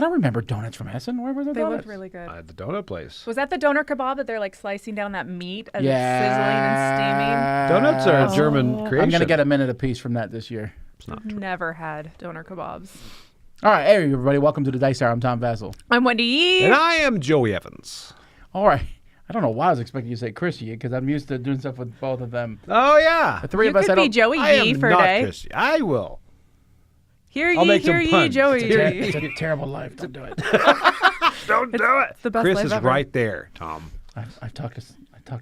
don't remember donuts from Essen. Where were the They donuts? looked really good. At the donut place. Was that the doner kebab that they're like slicing down that meat as it's sizzling and Donuts are a German creation. I'm going to get a minute apiece from that this year. It's not steaming? Never had doner kebabs. All right, hey, everybody. Welcome to the Dice Hour. I'm Tom Vasel. I'm Wendy Yi. And I am Joey Evans. All right. I don't know why I was expecting you to say Chrissy because I'm used to doing stuff with both of them. Oh, yeah. The three You of us, could be Joey I Yi am for a not day. Chrissy. I will. Hear I'll ye, make hear some ye, puns. Joey It's Yi. a terrible life. Don't do it. Don't do it. It's the best Chris life is ever. right there, Tom. I talked to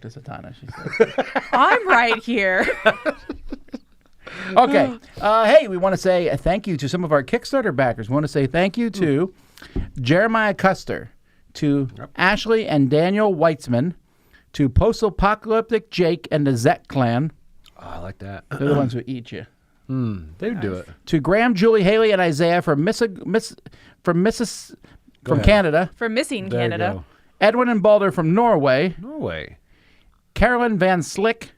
Satana. She said. I'm right here. Okay. Hey, we want to say a thank you to some of our Kickstarter backers. We want to say thank you to Jeremiah Custer, to Ashley and Daniel Weitzman, to Post-Apocalyptic Jake and the Zet Clan. Oh, I like that. They're the ones who eat you. They would do it. To Graham, Julie, Haley, and Isaiah from Canada. For missing There you Canada. go. Edwin and Balder from Norway. Norway. Carolyn Van Slick.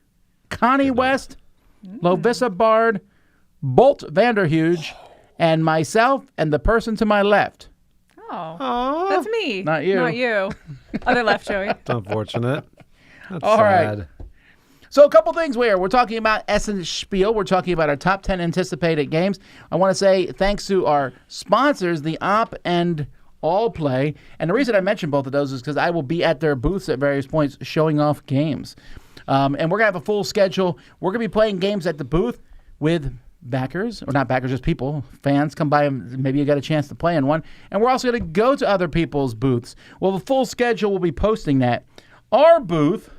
Connie West. Lovisa Bard. Bolt Vanderhuge. And myself and the person to my left. Oh, that's me. Not you. Not you. Other left, Joey. It's unfortunate. That's All sad. right. So a couple things we're talking about Essen Spiel. We're talking about our top 10 anticipated games. I want to say thanks to our sponsors, the Op and All Play. And the reason I mentioned both of those is because I will be at their booths at various points showing off games. And we're going to have a full schedule. We're going to be playing games at the booth with backers, or not backers, just people, fans come by and maybe you got a chance to play in one. And we're also going to go to other people's booths. Well, the full schedule, we'll be posting that. Our booth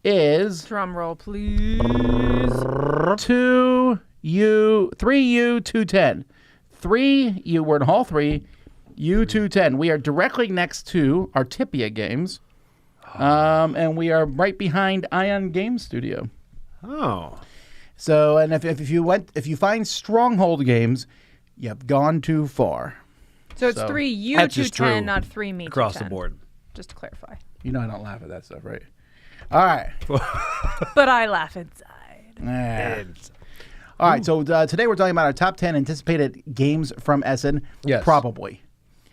is Drum roll, please. 3U210. 3U, we're in Hall 3, U210. We are directly next to Artipia Games, and we are right behind Ion Game Studio. Oh. So, and if you find Stronghold Games, you've gone too far. So it's 3U That's just 210, true. not 3 me Across the 210. board. Just to clarify. You know I don't laugh at that stuff, right? All right. But I laugh inside. All right, so today we're talking about our top 10 anticipated games from Essen. Yes. Probably.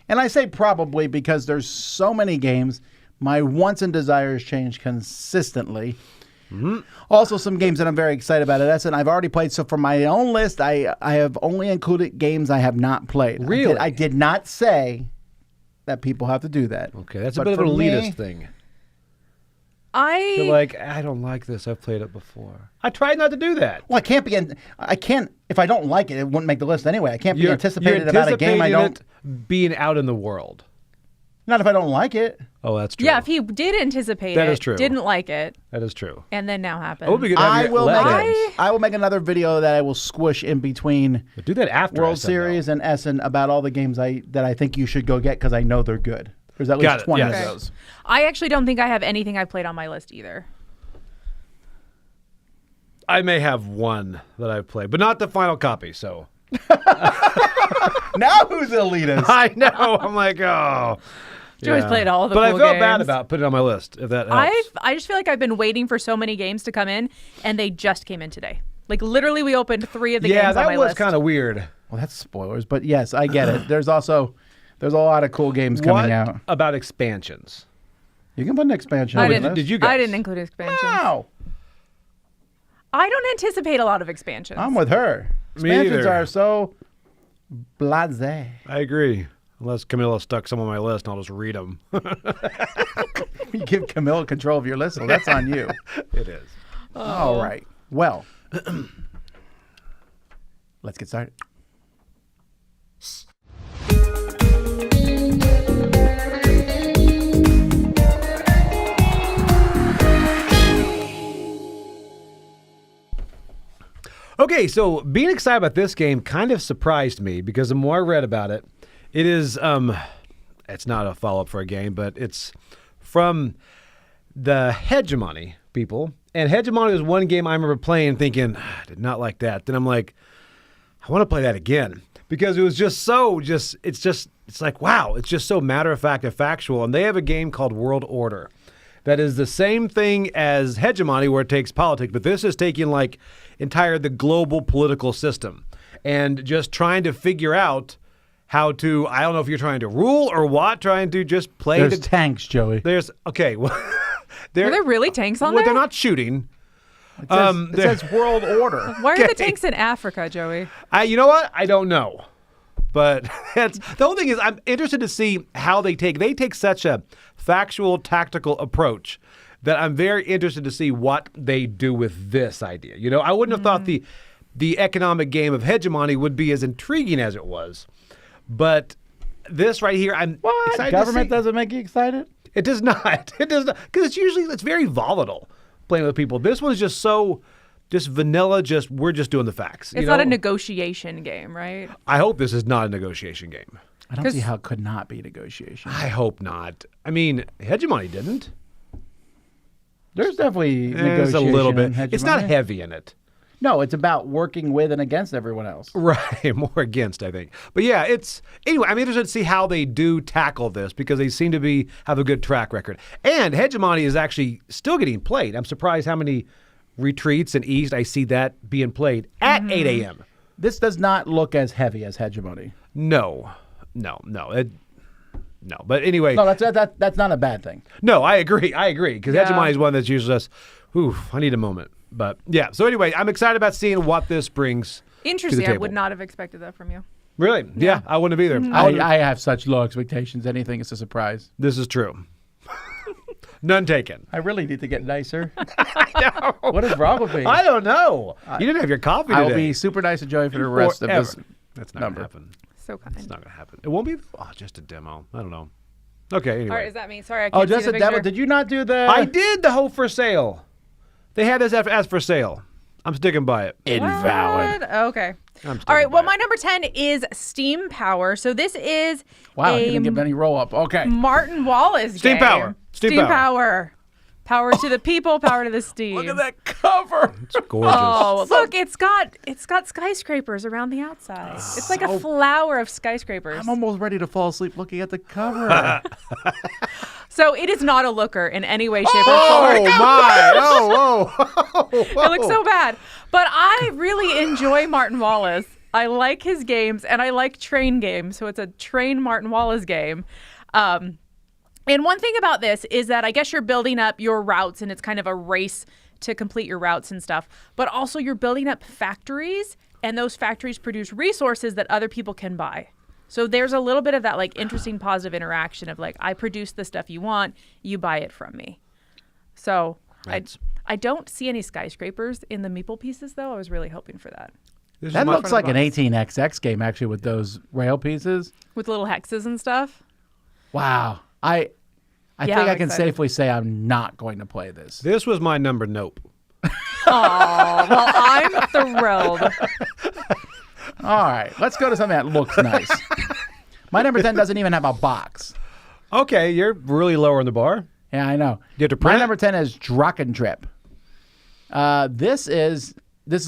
And I say probably because there's so many games. My wants and desires change consistently. Also, some games that I'm very excited about at Essen. I've already played. So for my own list, I have only included games I have not played. Really? I did not say that people have to do that. Okay, that's a But bit of an for me- elitist thing. You're like, I don't like this. I've played it before. I tried not to do that. Well, I can't, if I don't like it, it wouldn't make the list anyway. I can't be anticipated you're about a game I don't, anticipating it being out in the world. not if I don't like it. Oh, that's true. Yeah, if he did anticipate That it, is true. didn't like it, That is true. and then now happened. It would be good to have I your will let make downs. I will make another video that I will squish in between But do that after World Essen, Series and Essen about all the games that I think you should go get because I know they're good. There's at Got least it, 20 yes. of Okay. those. I actually don't think I have anything I've played on my list either. I may have one that I've played, but not the final copy. So Now who's elitist? I know. I'm like, oh. Joey's Yeah. played all the But cool I felt bad games. about putting it on my list, if that helps. I just feel like I've been waiting for so many games to come in, and they just came in today. Like literally, we opened 3 of the Yeah, games on my that was list. kind of weird. Well, that's spoilers, but yes, I get it. There's a lot of cool games coming What out. about expansions? You can put an expansion I on the didn't. list. Did you guys? I didn't include expansions. Wow. I don't anticipate a lot of expansions. I'm with her. Me Expansions either. are so blasé. I agree. Unless Camilla stuck some on my list, and I'll just read them. You give Camilla control of your list, so that's on you. It is. All right. Well, let's get started. Okay, so being excited about this game kind of surprised me because the more I read about it, it is, it's not a follow-up for a game, but it's from the Hegemony people. And Hegemony was one game I remember playing and thinking, I did not like that. Then I'm like, I want to play that again because it was just it's like, wow, it's just so matter-of-fact and factual. And they have a game called World Order that is the same thing as Hegemony where it takes politics, but this is taking like the global political system and just trying to figure out how to, I don't know if you're trying to rule or what, trying to just play. There's tanks, Joey. Okay, well, Are there really tanks on well, there? they're not shooting. It says world order. Why are the tanks in Africa, Joey? You know what? I don't know. But that's the whole thing is I'm interested to see how they take such a factual, tactical approach that I'm very interested to see what they do with this idea. You know, I wouldn't have thought the economic game of hegemony would be as intriguing as it was. But this right here, I'm excited Government to see. doesn't make you excited? It does not. It does not. Because it's very volatile playing with people. This one's just vanilla, we're just doing the facts. It's not a negotiation game, right? I hope this is not a negotiation game. I don't see how it could not be negotiation. I hope not. I mean, Hegemony didn't. There's definitely There's negotiation a little bit. in Hegemony. It's not heavy in it. No, it's about working with and against everyone else. Right, more against, I think. But yeah, anyway, I'm interested to see how they do tackle this because they seem to have a good track record. And Hegemony is actually still getting played. I'm surprised how many retreats in East I see that being played at 8 a.m. This does not look as heavy as Hegemony. No. But anyway. No, that's not a bad thing. No, I agree. Because Yeah. Hegemony is one that's usually just, I need a moment. But yeah, so anyway, I'm excited about seeing what this brings. Interesting. to the I table. would not have expected that from you. Really? Yeah, I wouldn't have either. I have such low expectations. Anything is a surprise. This is true. None taken. I really need to get nicer. I know. What is wrong with me? I don't know. You didn't have your coffee today. I'll be super nice to Joey for the rest of this. That's not number. going to happen. So kind. It's not going to happen. It won't be just a demo. I don't know. Okay, anyway. All right, is that me? Sorry, I can't Oh, just see a the demo. picture. Did you not do the? I did the whole for sale. They had this as for sale. I'm sticking by it. Invalid. What? Okay. I'm All right. sticking Well, by my it. number 10 is Steam Power. So this is Wow, you a didn't give any roll up. Okay. Martin Wallace Steam game. Power. Steam Power. Power to the people, power to the Steam. Look at that cover. It's gorgeous. Oh, look, it's got skyscrapers around the outside. It's like a flower of skyscrapers. I'm almost ready to fall asleep looking at the cover. So it is not a looker in any way, shape, or Oh form. my! Oh, It looks so bad. But I really enjoy Martin Wallace. I like his games, and I like train games. So it's a train Martin Wallace game. And one thing about this is that I guess you're building up your routes, and it's kind of a race to complete your routes and stuff. But also you're building up factories, and those factories produce resources that other people can buy. So there's a little bit of that like interesting positive interaction of like, I produce the stuff you want, you buy it from me. So I don't see any skyscrapers in the meeple pieces, though. I was really hoping for that. That looks like an 18XX game, actually, with those rail pieces. With little hexes and stuff. Wow. I Yeah, think I'm I can excited. safely say I'm not going to play this. This was my number. Nope. Oh, well, I'm thrilled. All right, let's go to something that looks nice. My number 10 doesn't even have a box. Okay, you're really lower in the bar. Yeah, I know. You have to My print it? number 10 is Drachentreppe. This is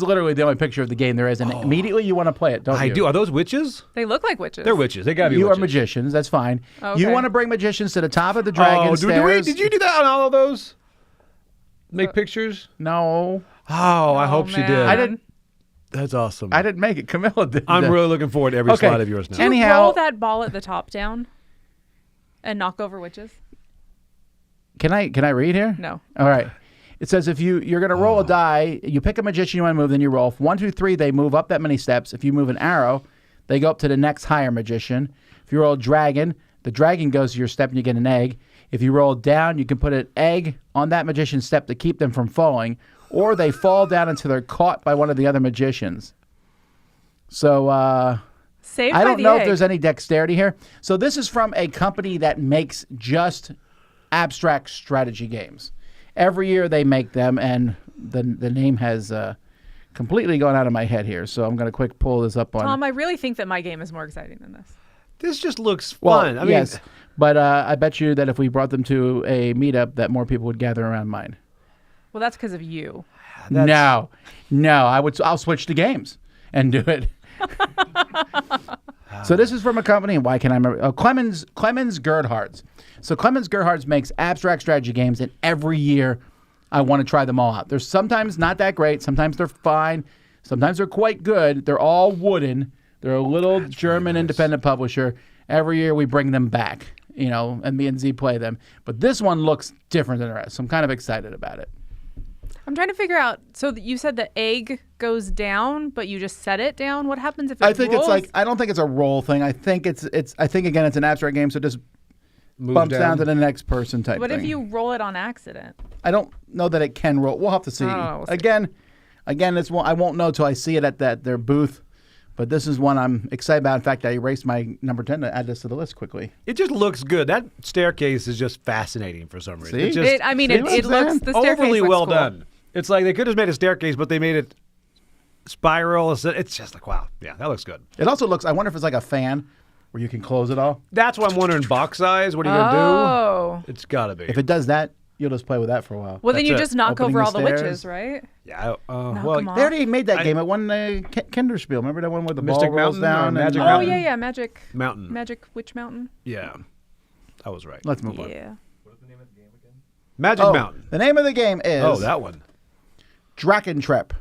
literally the only picture of the game there is, and immediately you want to play it, don't you? I do. Are those witches? They look like witches. They're witches. They gotta be You witches. are magicians. That's fine. Okay. You want to bring magicians to the top of the dragon stairs. Did you do that on all of those? Make pictures? No, Oh, I hope she did. man. I didn't. That's awesome. I didn't make it. Camilla did. I'm really looking forward to every Okay. slide of yours now. Do you Anyhow- roll that ball at the top down and knock over witches? Can I read here? No. All right. It says if you're going to roll a die, you pick a magician you want to move, then you roll. If 1, 2, 3, they move up that many steps. If you move an arrow, they go up to the next higher magician. If you roll a dragon, the dragon goes to your step and you get an egg. If you roll down, you can put an egg on that magician's step to keep them from falling, or they fall down until they're caught by one of the other magicians. So Saved I by don't the know egg. if there's any dexterity here. So this is from a company that makes just abstract strategy games. Every year they make them, and the name has completely gone out of my head here. So I'm going to quick pull this up on. Tom, I really think that my game is more exciting than this. This just looks well, fun. I mean, yes, but I bet you that if we brought them to a meetup, that more people would gather around mine. Well, that's because of you. No, I'll switch to games and do it. So this is from a company. Why can I remember? Oh, Clemens Gerhard's. So Clemens Gerhard's makes abstract strategy games, and every year I want to try them all out. They're sometimes not that great. Sometimes they're fine. Sometimes they're quite good. They're all wooden, They're a little German independent publisher. Every year we bring them back, and me and Z play them. But this one looks different than the rest. So I'm kind of excited about it. I'm trying to figure out. So you said the egg goes down, but you just set it down. What happens if it I think rolls? I don't think it's a roll thing. I think again it's an abstract game, so it just Moves bumps down to the next person type What thing. if you roll it on accident? I don't know that it can roll. We'll have to see. We'll see. Again, it's one I won't know till I see it at their booth. But this is one I'm excited about. In fact, I erased my number 10 to add this to the list quickly. It just looks good. That staircase is just fascinating for some reason. See? It just it looks the staircase overly looks well cool. done. It's like they could have made a staircase, but they made it spiral. It's just like, wow. Yeah, that looks good. It also looks, I wonder if it's like a fan where you can close it all. That's what I'm wondering. Box size? What are you going Oh. to do? It's got to be. If it does that, you'll just play with that for a while. Well, then That's you it. just knock Opening over the all the stairs. witches, right? Yeah. Knock Well, 'em off. They already made that game. It won the Kinderspiel. Remember that one where the Mystic ball rolls Mountain or down? Magic Oh, Mountain? yeah, Magic Mountain. Witch Mountain. Yeah. I was right. Let's move on. Yeah. Magic Mountain. The name of the game is Oh, that one. Drachentreppe.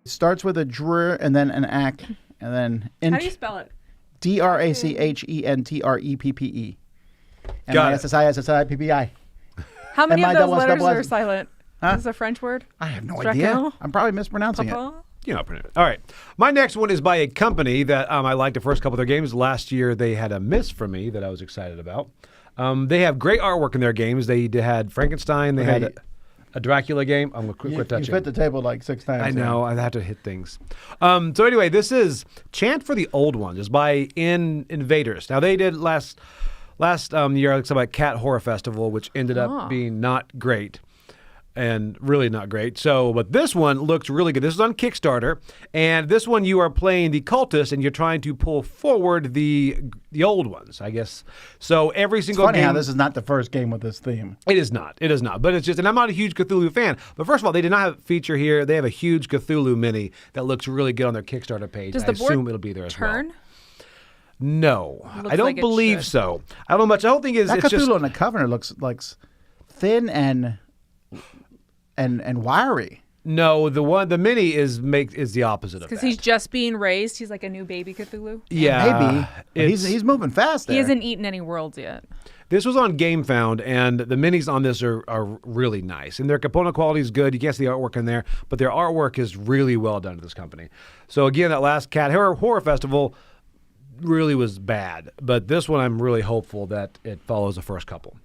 Starts with a dr and then an ack and then How do you spell it? Drachentrepppe. Got it. MISSISSIPPI. How many of those M-I-double-S letters double S. are silent? Huh? Is this a French word? I have no Draco? idea. I'm probably mispronouncing it. Papa? You know, all right. My next one is by a company that I liked the first couple of their games. Last year, they had a miss for me that I was excited about. They have great artwork in their games. They had Frankenstein. They had a Dracula game. I'm going to quit You touching. fit the table like 6 times. I know. I have to hit things. So anyway, this is Chant for the Old Ones. It's by Invaders. Now, they did last year, like about Cat Horror Festival, which ended up being not great. And really not great. So, but this one looks really good. This is on Kickstarter, and this one you are playing the cultist, and you're trying to pull forward the old ones, I guess. So every single It's funny game. how this is not the first game with this theme. It is not. It is not. But it's just, and I'm not a huge Cthulhu fan. But first of all, they did not have a feature here. They have a huge Cthulhu mini that looks really good on their Kickstarter page. Does I the board assume it'll be there as turn? well. No, Looks I don't like it believe should. so. I don't know much. The whole thing is That it's Cthulhu just on the cover looks like thin and wiry. no. The mini is the opposite of Because that. he's just being raised. He's like a new baby Cthulhu. yeah, Maybe. But he's moving fast there. He hasn't eaten any worlds yet. This was on GameFound, and the minis on this are really nice. And their component quality is good. You can't see the artwork in there, but their artwork is really well done to this company. So again, that last Cat Horror Festival really was bad. But this one, I'm really hopeful that it follows the first couple.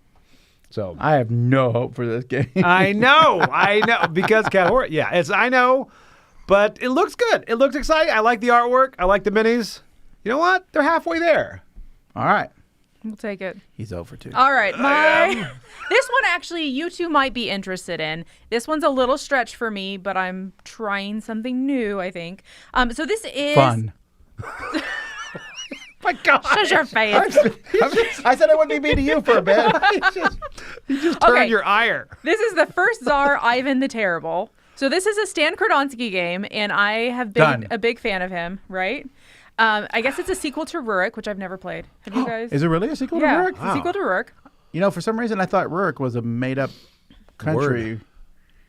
So I have no hope for this game. I know, because Cat Horror, I know, but it looks good. It looks exciting. I like the artwork. I like the minis. You know what? They're halfway there. All right. We'll take it. He's over too. All right, this one actually you two might be interested in. This one's a little stretch for me, but I'm trying something new, I think. So this is Fun. My God. Shut your face. I said I wouldn't be mean to you for a bit. You just turned Okay. your ire. This is the first Tsar, Ivan the Terrible. So this is a Stan Kordonsky game, and I have been Done. a big fan of him, right? I guess it's a sequel to Rurik, which I've never played. Have you guys? Is it really a sequel to Yeah, Rurik? it's a sequel to Rurik. You know, for some reason I thought Rurik was a made-up country.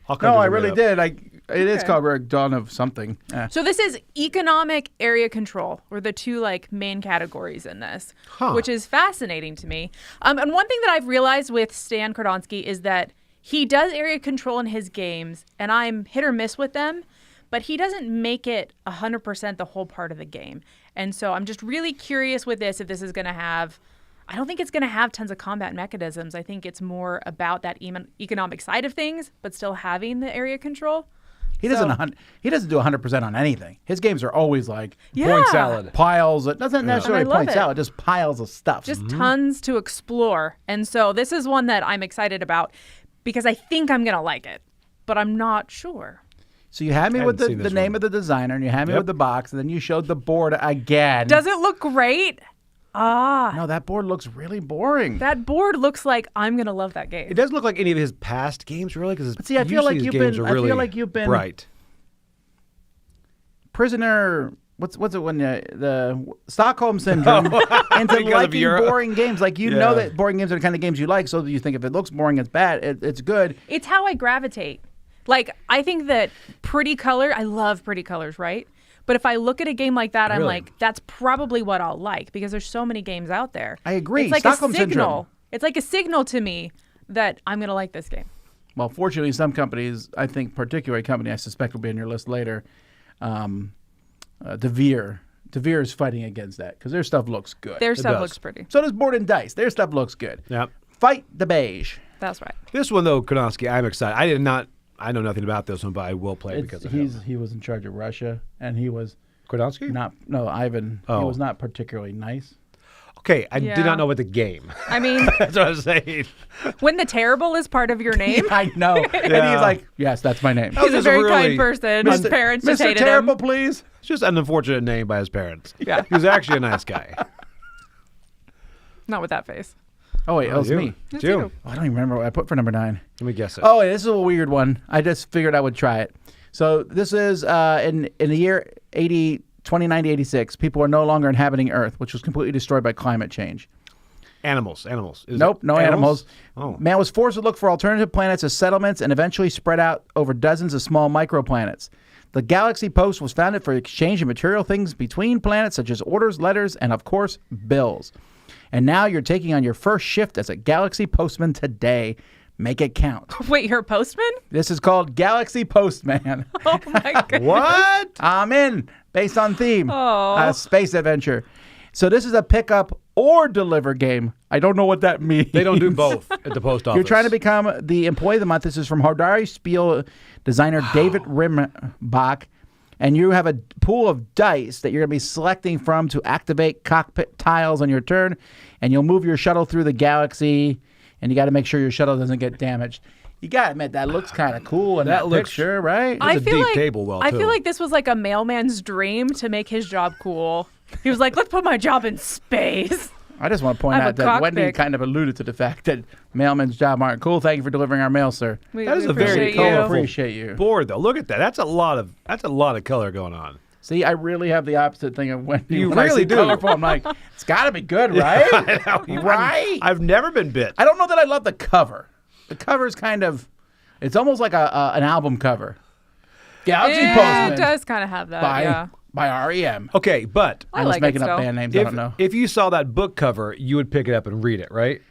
All No, countries I are really made up. did. It is Okay. called Rurik Dawn of something. So this is economic area control, or the two main categories in this, which is fascinating to me. And one thing that I've realized with Stan Kordonsky is that he does area control in his games, and I'm hit or miss with them, but he doesn't make it 100% the whole part of the game. And so I'm just really curious with this if this is going to have. I don't think it's going to have tons of combat mechanisms. I think it's more about that economic side of things, but still having the area control. He doesn't. He doesn't do 100% on anything. His games are always like Point salad. piles. It doesn't necessarily And I love point it. salad. Just piles of stuff. Just tons to explore. And so this is one that I'm excited about because I think I'm going to like it, but I'm not sure. So you had me I with haven't seen the this name one. of the designer, and you had me Yep. with the box, and then you showed the board again. Does it look great? No, that board looks really boring. That board looks like I'm going to love that game. It doesn't look like any of his past games, really, because see, I feel like his you've games been- are I feel really like you've been- bright. Prisoner what's it when the Stockholm syndrome into liking boring games. Like know that boring games are the kind of games you like, so that you think if it looks boring, it's bad. It's good. It's how I gravitate. Like I think that I love pretty colors, right? But if I look at a game like that, I'm like, that's probably what I'll like because there's so many games out there. I agree. It's like Stockholm a signal. syndrome. It's like a signal to me that I'm going to like this game. Well, fortunately, some companies, I think particularly a company I suspect will be on your list later, Devere. Devere is fighting against that because their stuff looks good. Their stuff looks pretty. So does Board and Dice. Their stuff looks good. Yep. Fight the beige. That's right. This one, though, Konowski, I'm excited. I know nothing about this one, but I will play because of him. He was in charge of Russia, and he was Konowski? Ivan. Oh. He was not particularly nice. Okay, I did not know about the game. I mean, that's what I was saying. When the terrible is part of your name. I know. And he's like, yes, that's my name. He's a very kind person. His parents just hated him. Mr. Terrible, please. It's just an unfortunate name by his parents. Yeah. He was actually a nice guy. Not with that face. Oh, wait, it was me. It's you. you. Oh, I don't even remember what I put for number 9. Let me guess it. Oh, wait, this is a weird one. I just figured I would try it. So this is in the year 29 to 86. People are no longer inhabiting Earth, which was completely destroyed by climate change. Animals. Nope, no animals. Oh. Man was forced to look for alternative planets as settlements and eventually spread out over dozens of small microplanets. The Galaxy Post was founded for exchange of material things between planets, such as orders, letters, and, of course, bills. And now you're taking on your first shift as a Galaxy Postman today. Make it count. Wait, you're a postman? This is called Galaxy Postman. Oh, my God. What? I'm in, based on theme. Oh. Space adventure. So this is a pick up or deliver game. I don't know what that means. They don't do both at the post office. You're trying to become the employee of the month. This is from Hardari Spiel designer David Rimbach. And you have a pool of dice that you're going to be selecting from to activate cockpit tiles on your turn. And you'll move your shuttle through the galaxy. And you got to make sure your shuttle doesn't get damaged. You got to admit, that looks kind of cool in that looks- picture, right? I feel deep table well, I too. feel like this was like a mailman's dream to make his job cool. He was like, let's put my job in space. I just want to point I have out a that Wendy cockpit. kind of alluded to the fact that mailmen's job aren't cool. Thank you for delivering our mail, sir. That is a very appreciate colorful you. Appreciate you. board, though. Look at that. That's a lot of color going on. See, I really have the opposite thing of Wendy. You When I really see do. colorful, I'm like, it's got to be good, right? I know. Right? I've never been bit. I don't know that I love the cover. The cover is kind of, it's almost like an album cover. Galaxy Postman It does kind of have that, by REM. Okay, but I I was like making it up still. band names. I don't know. if you saw that book cover, you would pick it up and read it, right?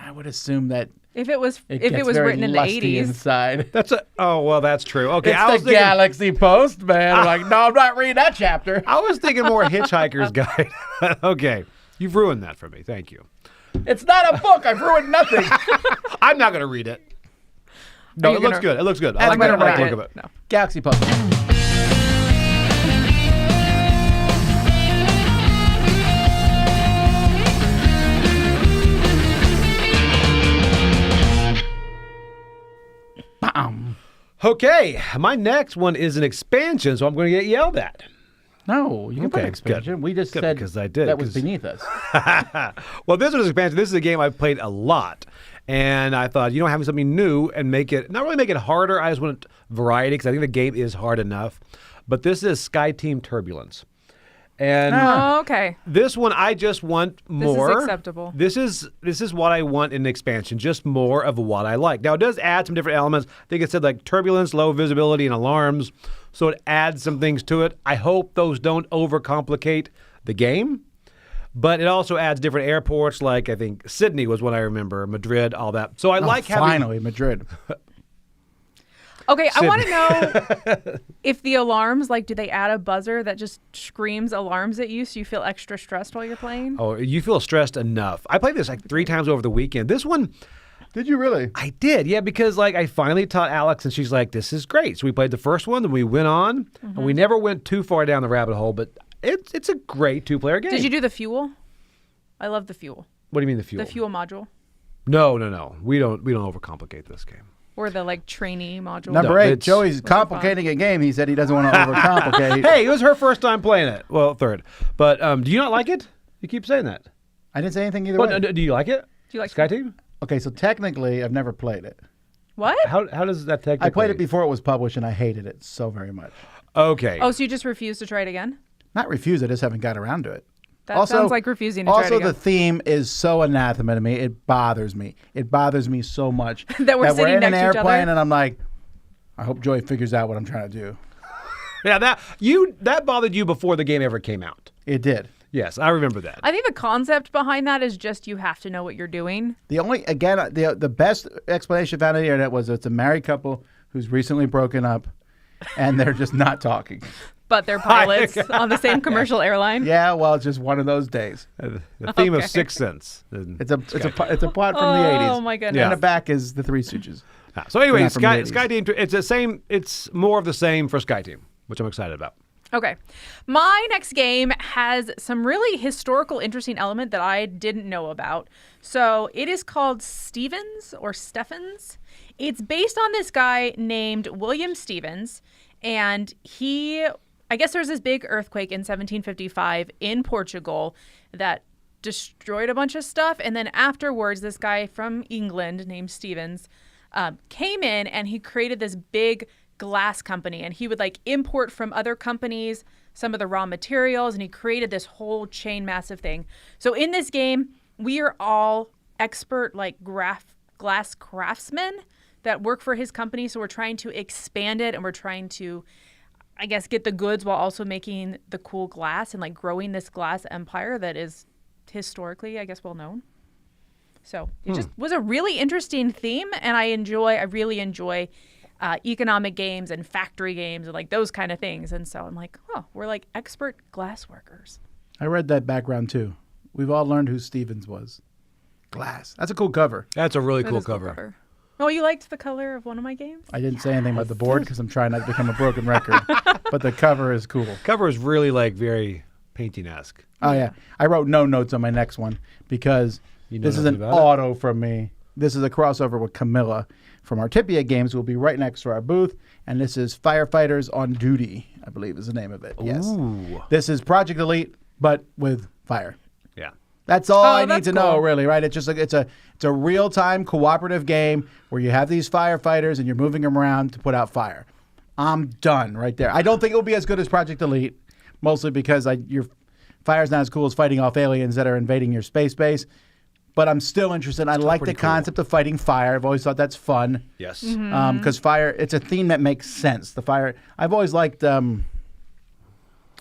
I would assume that If it was gets very written in the lusty 80s. inside. That's true. Okay, It's I was the thinking, Galaxy Postman. I'm like, no, I'm not reading that chapter. I was thinking more Hitchhiker's Guide. Okay, you've ruined that for me. Thank you. It's not a book. I've ruined nothing. I'm not going to read it. No, you it looks gonna- good. It looks good. I I'm like gonna the write look it. of it. No. Galaxy Postman. Bam. Okay, my next one is an expansion, so I'm going to get yelled at. No, you can put Okay, expansion. good. We just Good, said because I did, that was 'cause- beneath us. Well, this was expansion. This is a game I've played a lot. And I thought, having something new and not really make it harder. I just want variety because I think the game is hard enough. But this is Team Turbulence. And Oh, okay. this one, I just want more. acceptable. This is what I want in an expansion, just more of what I like. Now, it does add some different elements. I think it said like turbulence, low visibility, and alarms. So it adds some things to it. I hope those don't overcomplicate the game. But it also adds different airports, like I think Sydney was one I remember, Madrid, all that. So I like having... Finally, Madrid. Okay, I want to know if the alarms, like, do they add a buzzer that just screams alarms at you so you feel extra stressed while you're playing? Oh, you feel stressed enough. I played this like 3 times over the weekend. This one... Did you really? I did, yeah, because like I finally taught Alex, and she's like, "This is great." So we played the first one, then we went on, and we never went too far down the rabbit hole. But it's a great 2-player game. Did you do the fuel? I love the fuel. What do you mean the fuel? The fuel module. No. We don't overcomplicate this game. Or the, like, trainee module. Number No, 8, it's- Joey's complicating a game. He said he doesn't want to overcomplicate. Hey, it was her first time playing it. Well, third. But do you not like it? You keep saying that. I didn't say anything either Well, way. do you like it? Do you like Sky Team? Okay, so technically, I've never played it. What? How does that technically? I played it before it was published, and I hated it so very much. Okay. Oh, so you just refuse to try it again? Not refuse, I just haven't got around to it. That sounds like refusing to try it Also, again. the theme is so anathema to me. It bothers me. It bothers me so much That we're sitting in next an to each other? airplane and I'm like, I hope Joy figures out what I'm trying to do. Yeah, that bothered you before the game ever came out. It did. Yes, I remember that. I think the concept behind that is just you have to know what you're doing. The best explanation found on the internet was it's a married couple who's recently broken up and they're just not talking. But they're pilots on the same commercial airline. Yeah, well, it's just one of those days. The theme of Sixth Sense. It's a plot from the 80s. Oh my goodness. And the back is the Three Stooges. So anyway, Not from the Sky 80s. Team, it's the same. It's more of the same for Sky Team, which I'm excited about. Okay. My next game has some really historical, interesting element that I didn't know about. So it is called Stevens or Stephens. It's based on this guy named William Stevens. And I guess there was this big earthquake in 1755 in Portugal that destroyed a bunch of stuff. And then afterwards, this guy from England named Stevens came in and he created this big glass company, and he would like import from other companies some of the raw materials, and he created this whole massive thing. So in this game, we are all expert like glass craftsmen that work for his company. So we're trying to expand it, and we're trying to, I guess, get the goods while also making the cool glass and like growing this glass empire that is historically, I guess, well known. So it just was a really interesting theme, and I really enjoy economic games and factory games and like those kind of things. And so I'm like, oh, we're like expert glass workers. I read that background too. We've all learned who Stevens was. Glass. That's a cool cover. That's a really That cool is a cover. Oh, you liked the color of one of my games? I didn't say anything about the board because I'm trying not to become a broken record. But the cover is cool. Cover is really like very painting-esque. Oh, yeah. I wrote no notes on my next one because You know this is nothing an about it? auto from me. This is a crossover with Camilla from Artipia Games. We'll be right next to our booth. And this is Firefighters on Duty, I believe is the name of it. Yes. Ooh. This is Project Elite, but with fire. Yeah. That's all I need that's to know, cool. really, right? It's just like it's a real-time cooperative game where you have these firefighters and you're moving them around to put out fire. I'm done right there. I don't think it'll be as good as Project Elite, mostly because your fire's not as cool as fighting off aliens that are invading your space base. But I'm still interested. I like the pretty cool. concept of fighting fire. I've always thought that's fun. Yes. Because fire, it's a theme that makes sense. The fire, I've always liked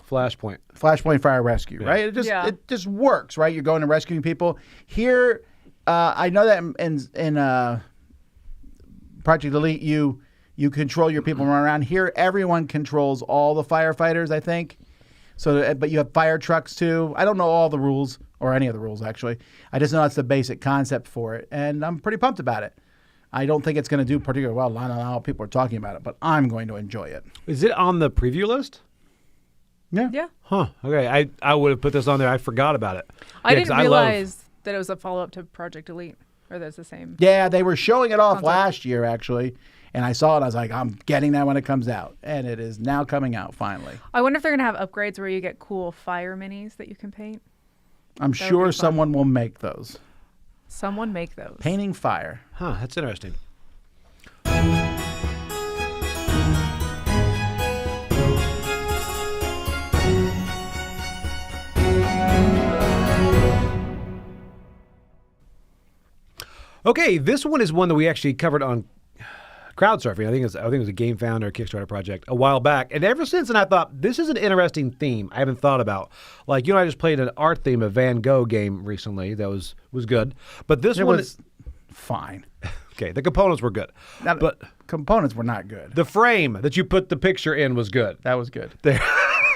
Flashpoint. Flashpoint Fire Rescue, right? It just works, right? You're going and rescuing people. Here, I know that in Project Elite, you control your people running around. Here, everyone controls all the firefighters, I think. So, but you have fire trucks too. I don't know all the rules, or any of the rules actually. I just know that's the basic concept for it, and I'm pretty pumped about it. I don't think it's going to do particularly well. I don't know how people are talking about it, but I'm going to enjoy it. Is it on the preview list? Yeah. Yeah. Huh. Okay. I would have put this on there. I forgot about it. I Yeah, 'cause didn't realize that it was a follow-up to Project Elite, or that's the same. Yeah, they were showing it off Concept. last year, actually. And I saw it. I was like, I'm getting that when it comes out. And it is now coming out, finally. I wonder if they're going to have upgrades where you get cool fire minis that you can paint. I'm would sure be fun. someone will make those. Someone make those. Painting fire. Huh. That's interesting. Okay, this one is one that we actually covered on crowdsurfing. I think it was a Game Founder Kickstarter project a while back. And ever since, and I thought, this is an interesting theme I haven't thought about. Like, you and I just played an art theme, a Van Gogh game recently that was good. But this It one was fine. okay, the components were good. But Components were not good. the frame that you put the picture in was good. That was good. There.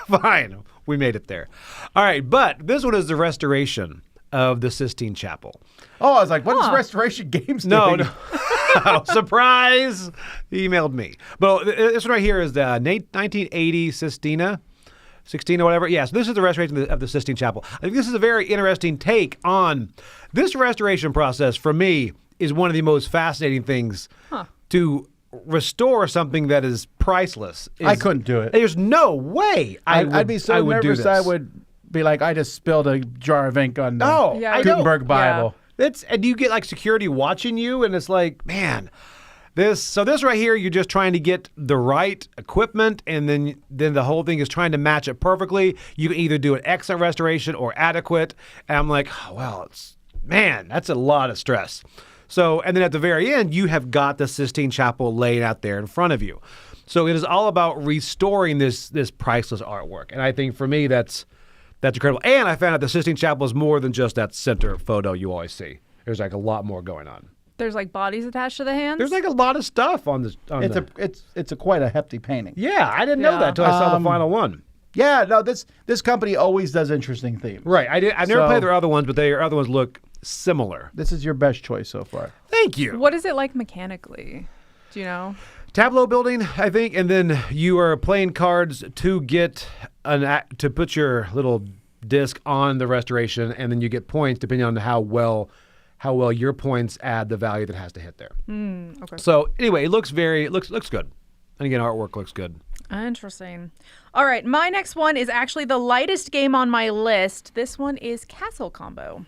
Fine. We made it there. All right, but this one is the restoration of the Sistine Chapel. Oh, I was like, what is Restoration Games No, doing? no. Surprise! He emailed me. But this one right here is the 1980 Sistine. 16 or whatever. Yes, this is the restoration of the Sistine Chapel. I think this is a very interesting take on this restoration process. For me, is one of the most fascinating things to restore something that is priceless. I couldn't do it. There's no way I'd be so nervous do this. I would be like, I just spilled a jar of ink on the Oh, Yeah, I know. Gutenberg Bible. And you get like security watching you, and it's like, man, This right here, you're just trying to get the right equipment, and then the whole thing is trying to match it perfectly. You can either do an excellent restoration or adequate. And I'm like, oh, well, that's a lot of stress. So, and then at the very end, you have got the Sistine Chapel laid out there in front of you. So it is all about restoring this priceless artwork. And I think for me, that's incredible. And I found out the Sistine Chapel is more than just that center photo you always see. There's like a lot more going on. There's like bodies attached to the hands. There's like a lot of stuff on this. It's quite a hefty painting. Yeah, I didn't know that until I saw the final one. Yeah, no, this company always does interesting themes. Right. I never played their other ones, but their other ones look similar. This is your best choice so far. Thank you. What is it like mechanically? Do you know? Tableau building, I think, and then you are playing cards to get to put your little disc on the restoration, and then you get points depending on how well your points add the value that has to hit there. Okay. So anyway, it looks good. And again, artwork looks good. Interesting. All right, my next one is actually the lightest game on my list. This one is Castle Combo.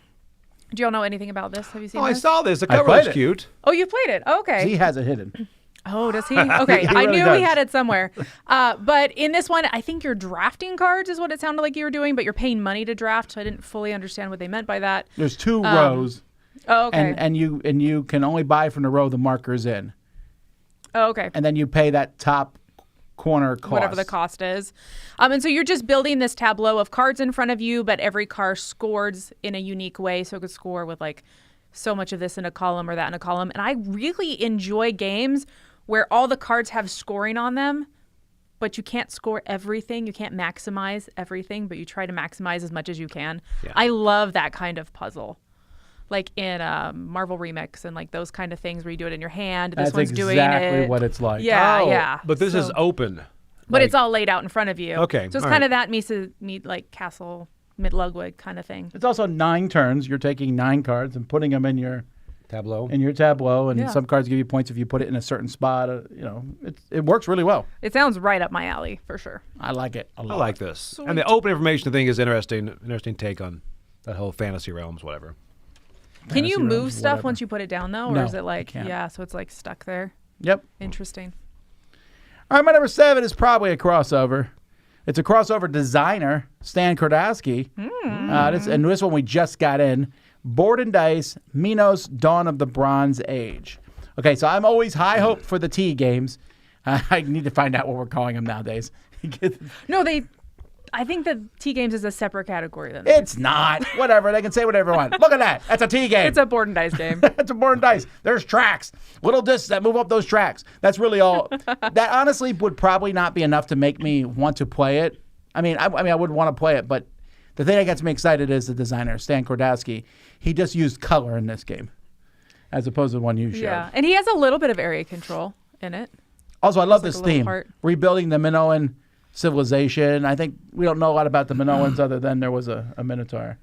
Do y'all know anything about this? Have you seen this? I saw this. The I cover played was it. cute. Oh, you played it. Okay. He has it hidden. Oh, does he? Okay. He I really knew does. he had it somewhere. But in this one, I think you're drafting cards is what it sounded like you were doing, but you're paying money to draft, so I didn't fully understand what they meant by that. There's 2 rows. Oh, okay. And you can only buy from the row the marker's in. Oh, okay. And then you pay that top corner cost. Whatever the cost is. And so you're just building this tableau of cards in front of you, but every card scores in a unique way. So it could score with like so much of this in a column or that in a column. And I really enjoy games where all the cards have scoring on them, but you can't score everything. You can't maximize everything, but you try to maximize as much as you can. Yeah. I love that kind of puzzle. Like in Marvel Remix and like those kind of things where you do it in your hand. This That's one's doing it. exactly what it's like. Yeah, Oh, yeah. But this is open. But it's all laid out in front of you. Okay, So it's all kind right. of that meet like Castle Midlugwood kind of thing. It's also 9 turns. You're taking 9 cards and putting them in your Tableau. tableau, and Yeah. some cards give you points if you put it in a certain spot. It works really well. It sounds right up my alley for sure. I like it a I lot. like this. And the open information thing is interesting take on that whole fantasy realms, whatever. Can you Fantasy move realms, stuff whatever. once you put it down though? Or No, is it you like, can't. yeah, so it's like stuck there? Yep. Interesting. All right, my number 7 is probably a crossover. It's a crossover designer, Stan Kordowski. This one we just got in. Board and Dice, Minos, Dawn of the Bronze Age. Okay, so I'm always high hope for the T games. I need to find out what we're calling them nowadays. No, I think that T games is a separate category then. It's not. Whatever. They can say whatever they want. Look at that. That's a T game. It's a board and dice game. That's a board and dice. There's tracks. Little discs that move up those tracks. That's really all. That honestly would probably not be enough to make me want to play it. I mean, I would want to play it, but the thing that gets me excited is the designer, Stan Kordowski. He just used color in this game as opposed to the one you showed. Yeah. And he has a little bit of area control in it. Also, I love Just this like a little theme. part. Rebuilding the Minoan civilization. I think we don't know a lot about the Minoans other than there was a Minotaur.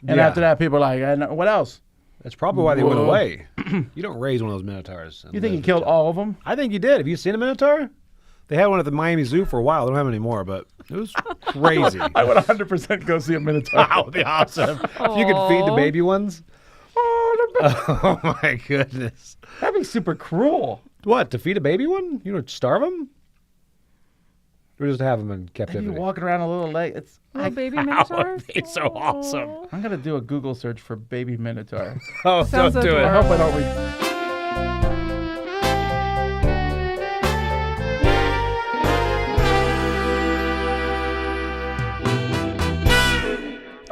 And Yeah. after that, people are like, "And what else? That's probably why they went Whoa. away. You don't raise one of those minotaurs. You think he killed all of them?" I think you did. Have you seen a minotaur? They had one at the Miami Zoo for a while. They don't have any more, but it was crazy. I would 100% go see a Minotaur. That would be awesome. If you could feed the baby ones. Oh my goodness. That'd be super cruel. What, to feed a baby one? You don't starve them? Or just have them in They'd be captivity? walking around a little late. Little baby That minotaurs. would be so awesome. I'm gonna do a Google search for baby Minotaur. Oh, Sounds don't do I it. hope I don't read.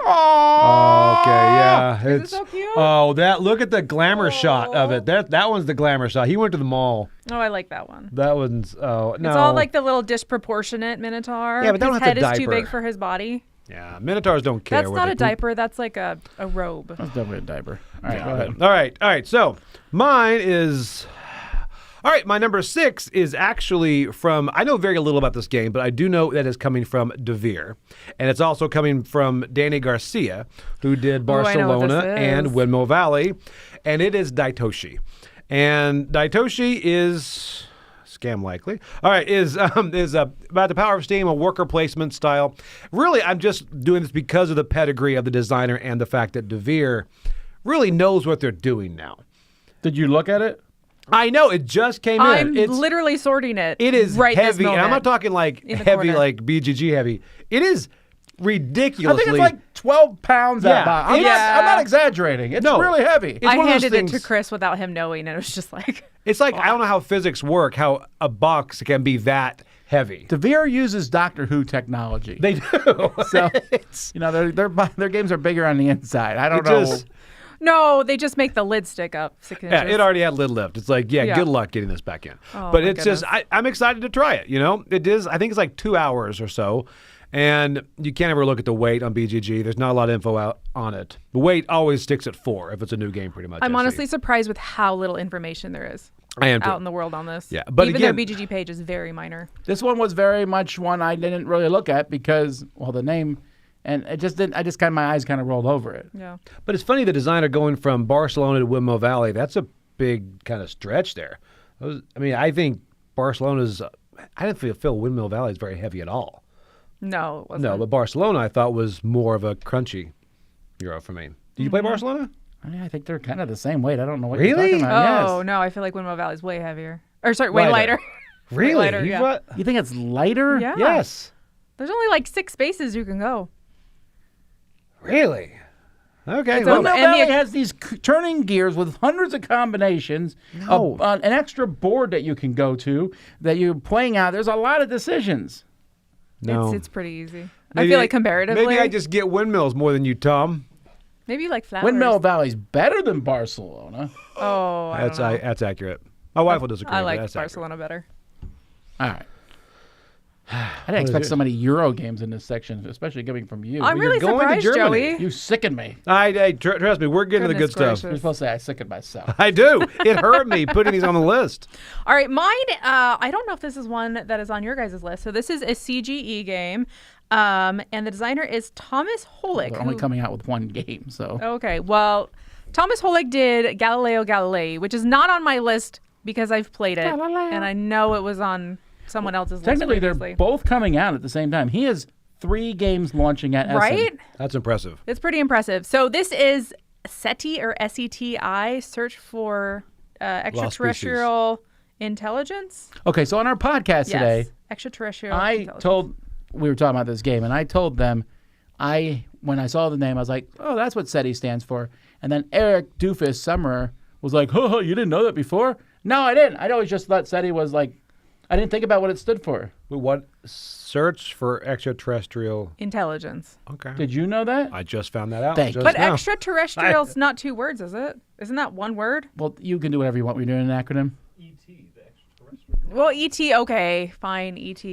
Okay, yeah. Is it so cute? Oh, look at the glamour shot of it. That one's the glamour shot. He went to the mall. Oh, I like that one. That one's no. It's all like the little disproportionate minotaur. Yeah, but they don't his have head to is too diaper. big for his body. Yeah, minotaurs don't care. That's where not they a poop. diaper. That's like a robe. That's definitely a diaper. All right, go ahead. All right. So mine is. All right, my number 6 is actually from. I know very little about this game, but I do know that it's coming from Devere, and it's also coming from Danny Garcia, who did Oh, I know what Barcelona this and is. Windmill Valley, and it is Daitoshi, and Daitoshi is. Scam likely. All right, is about the power of steam, a worker placement style. Really, I'm just doing this because of the pedigree of the designer and the fact that Devere really knows what they're doing now. Did you look at it? I know, it just came I'm in. It's literally sorting it. It is right heavy, this and I'm moment. not talking like In the heavy, corner. like BGG heavy. It is ridiculously. I think it's like 12 pounds Yeah, that box. I'm not exaggerating. It's No. really heavy. It's I one of those handed it to things- Chris without him knowing, and it was just like, It's like I don't know how physics work. How a box can be that heavy. DeVere uses Doctor Who technology. They do. So, their games are bigger on the inside. I don't know. no, they just make the lid stick up 6 inches. Yeah, it already had lid lift. It's like, Yeah. good luck getting this back in. Oh, but my it's just, I'm excited to try it. It is. I think it's like 2 hours or so, and you can't ever look at the weight on BGG. There's not a lot of info out on it. The weight always sticks at 4 if it's a new game, pretty much. I'm I see. honestly surprised with how little information there is I am too. out in the world on this. Yeah, but even again- their BGG page is very minor. This one was very much one I didn't really look at because, well, the name, and it just didn't. I just kind of my eyes kind of rolled over it. Yeah. But it's funny the designer going from Barcelona to Windmill Valley. That's a big kind of stretch there. I think Barcelona's. I didn't feel Windmill Valley is very heavy at all. No, it wasn't. No, but Barcelona I thought was more of a crunchy Euro for me. Did you play Barcelona? I think they're kind of the same weight. I don't know what Really? you're talking about. Oh, no, I feel like Windmill Valley is way heavier. Or sorry, way lighter. Really? lighter, You yeah. thought- Yes. You think it's lighter? Yeah. Yes. There's only like 6 spaces you can go. Really? Okay. It's Well, only- Windmill and the- Valley has these turning gears with hundreds of combinations, No. an extra board that you can go to that you're playing out. There's a lot of decisions. no. It's pretty easy. I Maybe feel like comparatively. Maybe I just get windmills more than you, Tom. Maybe you like flowers. Windmill Valley's better than Barcelona. Oh, I don't know. That's accurate. My wife will disagree. I but like that's Barcelona better. All right. I didn't expect so many Euro games in this section, especially coming from you. I'm really going to surprised, Germany. Joey. You sicken me. Accurate. Trust me, we're getting to the good Goodness stuff. You're gracious. supposed to say I sicken myself. I do. It hurt me putting these on the list. All right, mine, I don't know if this is one that is on your guys' list. So this is a CGE game, and the designer is Thomas Holick. They're only who- coming out with one game, so. Okay, well, Thomas Holick did Galileo Galilei, which is not on my list because I've played it, and I know it was on someone else's Technically, list they're previously. both coming out at the same time. He has 3 games launching at Essen. Right? That's impressive. It's pretty impressive. So this is SETI or SETI, search for extraterrestrial intelligence. Okay, so on our podcast today, Yes, extraterrestrial we were talking about this game, and I told them, when I saw the name, I was like, oh, that's what SETI stands for. And then Eric Doofus Summerer was like, oh, you didn't know that before? No, I didn't. I always just thought SETI was like, I didn't think about what it stood for. What? Search for extraterrestrial. intelligence. Okay. Did you know that? I just found that out. Thank just you. But now. extraterrestrial's not 2 words, is it? Isn't that 1 word? Well, you can do whatever you want when you're doing an acronym. Well, ET, okay, fine, ET.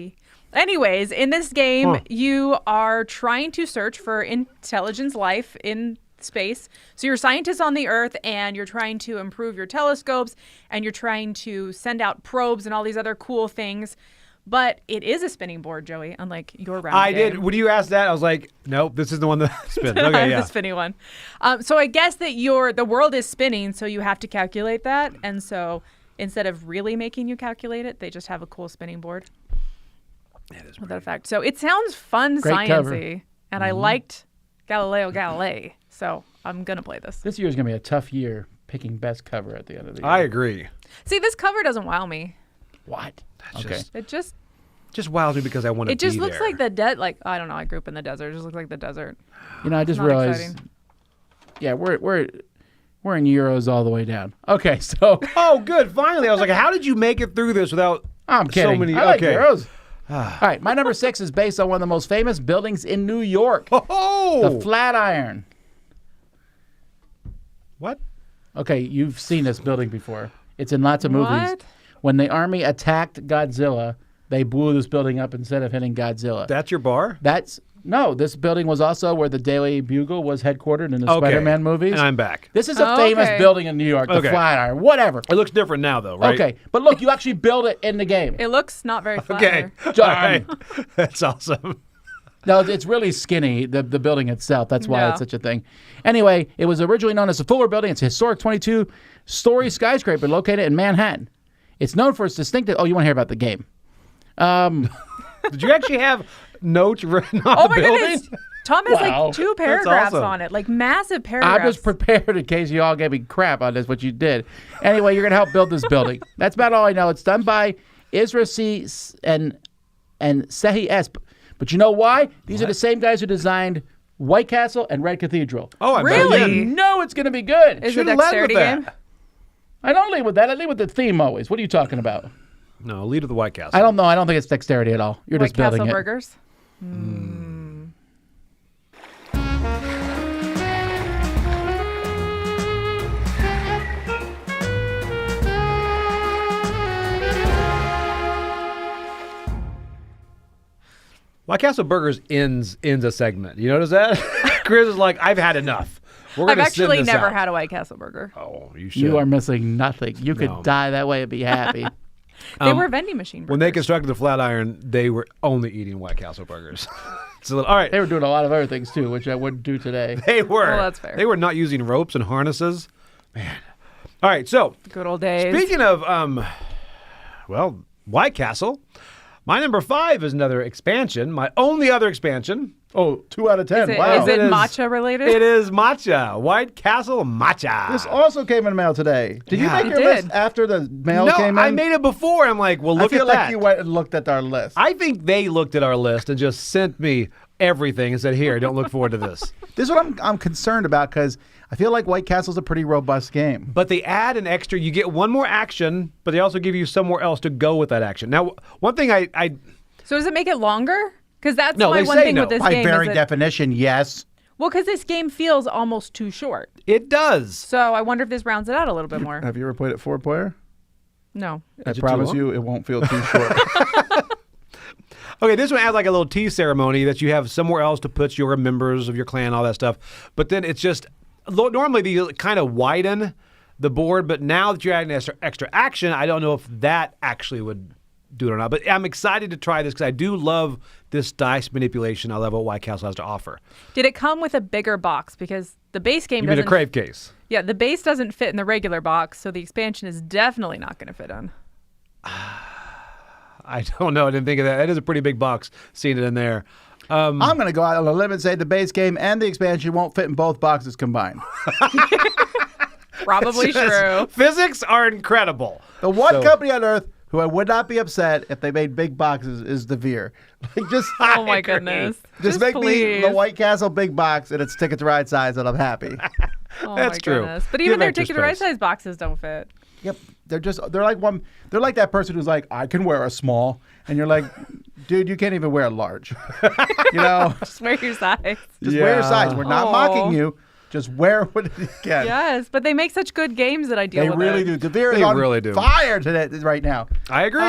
Anyways, in this game, you are trying to search for intelligence life in space. So you're scientists on the Earth, and you're trying to improve your telescopes, and you're trying to send out probes and all these other cool things. But it is a spinning board, Joey, unlike your round I game. did. When you asked that, I was like, nope, this is the one that spins. Okay, yeah. The spinning one. So I guess that the world is spinning, so you have to calculate that. And so instead of really making you calculate it, they just have a cool spinning board. That is With that effect. So it sounds fun, Great cover. sciencey, and I liked Galileo Galilei, so I'm gonna play this. This year's going to be a tough year picking best cover at the end of the year. I agree. See, this cover doesn't wow me. What? That's Okay. just- It just wows me because I want to it just be looks there. like like I don't know. I grew up in the desert. It just looks like the desert. You know, I just Not realized. exciting. Yeah, we're in Euros all the way down. Okay, so Oh, good. Finally. I was like, how did you make it through this without I'm kidding. so many? I like okay. Euros. All right, my number 6 is based on one of the most famous buildings in New York, Oh! the Flatiron. What? Okay, you've seen this building before. It's in lots of movies. What? When the army attacked Godzilla, they blew this building up instead of hitting Godzilla. That's your bar? No, this building was also where the Daily Bugle was headquartered in the Okay. Spider-Man movies. And I'm back. This is a Oh, famous okay. building in New York, the Okay. Flatiron, whatever. It looks different now, though, right? Okay, but look, you actually build it in the game. It looks not very flat. Okay. either. All right. That's awesome. No, it's really skinny, the building itself. That's why Yeah. it's such a thing. Anyway, it was originally known as the Fuller Building. It's a historic 22-story skyscraper located in Manhattan. It's known for its distinctive... Oh, you want to hear about the game? Did you actually have notes written on Oh the my building? goodness! Tom has Wow. like 2 paragraphs awesome. on it, like massive paragraphs. I'm just prepared in case you all gave me crap on this, what you did. Anyway, you're going to help build this building. That's about all I know. It's done by Isra C. and Sehi S. But you know why? These are the same guys who designed White Castle and Red Cathedral. Oh, I bet Really? you- You know it's going to be good. Is it a Should've led with dexterity that. game? I don't lead with that. I lead with the theme always. What are you talking about? No, lead of the White Castle. I don't know. I don't think it's dexterity at all. You're White just building Castle it. burgers. White Castle Burgers ends a segment. You notice that? Chris is like, I've had enough. We're I've gonna send actually this never out. had a White Castle burger. Oh, you should. You are missing nothing. You could No. die that way and be happy. They were vending machine burgers. When they constructed the Flatiron, they were only eating White Castle burgers. All right. They were doing a lot of other things too, which I wouldn't do today. They were. Well, that's fair. They were not using ropes and harnesses. Man. All right. So Good old days. speaking of, White Castle, my number 5 is another expansion. My only other expansion. Oh, 2 out of 10. Is it, Wow. is it It is- matcha related? It is matcha. White Castle matcha. This also came in the mail today. Did you Yeah. make It your did. list after the mail no, came in? I made it before. I'm like, well, I look feel at like that. you went and looked at our list. I think they looked at our list and just sent me everything and said, here, don't look forward to this. This is what I'm concerned about because I feel like White Castle's a pretty robust game. But they add an extra, you get one more action, but they also give you somewhere else to go with that action. Now, one thing I So does it make it longer? Because that's No, my they one say thing no. with this By game. very is definition, yes. well, because this game feels almost too short. it does. So I wonder if this rounds it out a little bit more. Have you ever played it 4-player? No. I it too promise long? you it won't feel too short. Okay, this one adds like a little tea ceremony that you have somewhere else to put your members of your clan, all that stuff. But then it's just, normally they kind of widen the board, but now that you're adding extra action, I don't know if that actually would do it or not. But I'm excited to try this because I do love this dice manipulation. I love what White Castle has to offer. Did it come with a bigger box? Because the base game You mean doesn't. a crave case? Yeah, the base doesn't fit in the regular box, so the expansion is definitely not going to fit in. I don't know. I didn't think of that. That is a pretty big box, seeing it in there. I'm going to go out on a limb and say the base game and the expansion won't fit in both boxes combined. Probably true. Physics are incredible. The one So- company on earth who I would not be upset if they made big boxes is Devere. Like just Oh my agree. goodness. just make me the please. White Castle big box and it's Ticket to Ride size and I'm happy. Oh That's my true. goodness. But Give even their extra ticket to ride space. size boxes don't fit. Yep. They're like that person who's like, I can wear a small. And you're like, dude, you can't even wear a large. You know? Just wear your size. Just wear your size. We're not Aw. mocking you. Just wear what you can. Yes, but they make such good games that I deal They with really it. do. Devere is They on really do. fire today right now. I agree.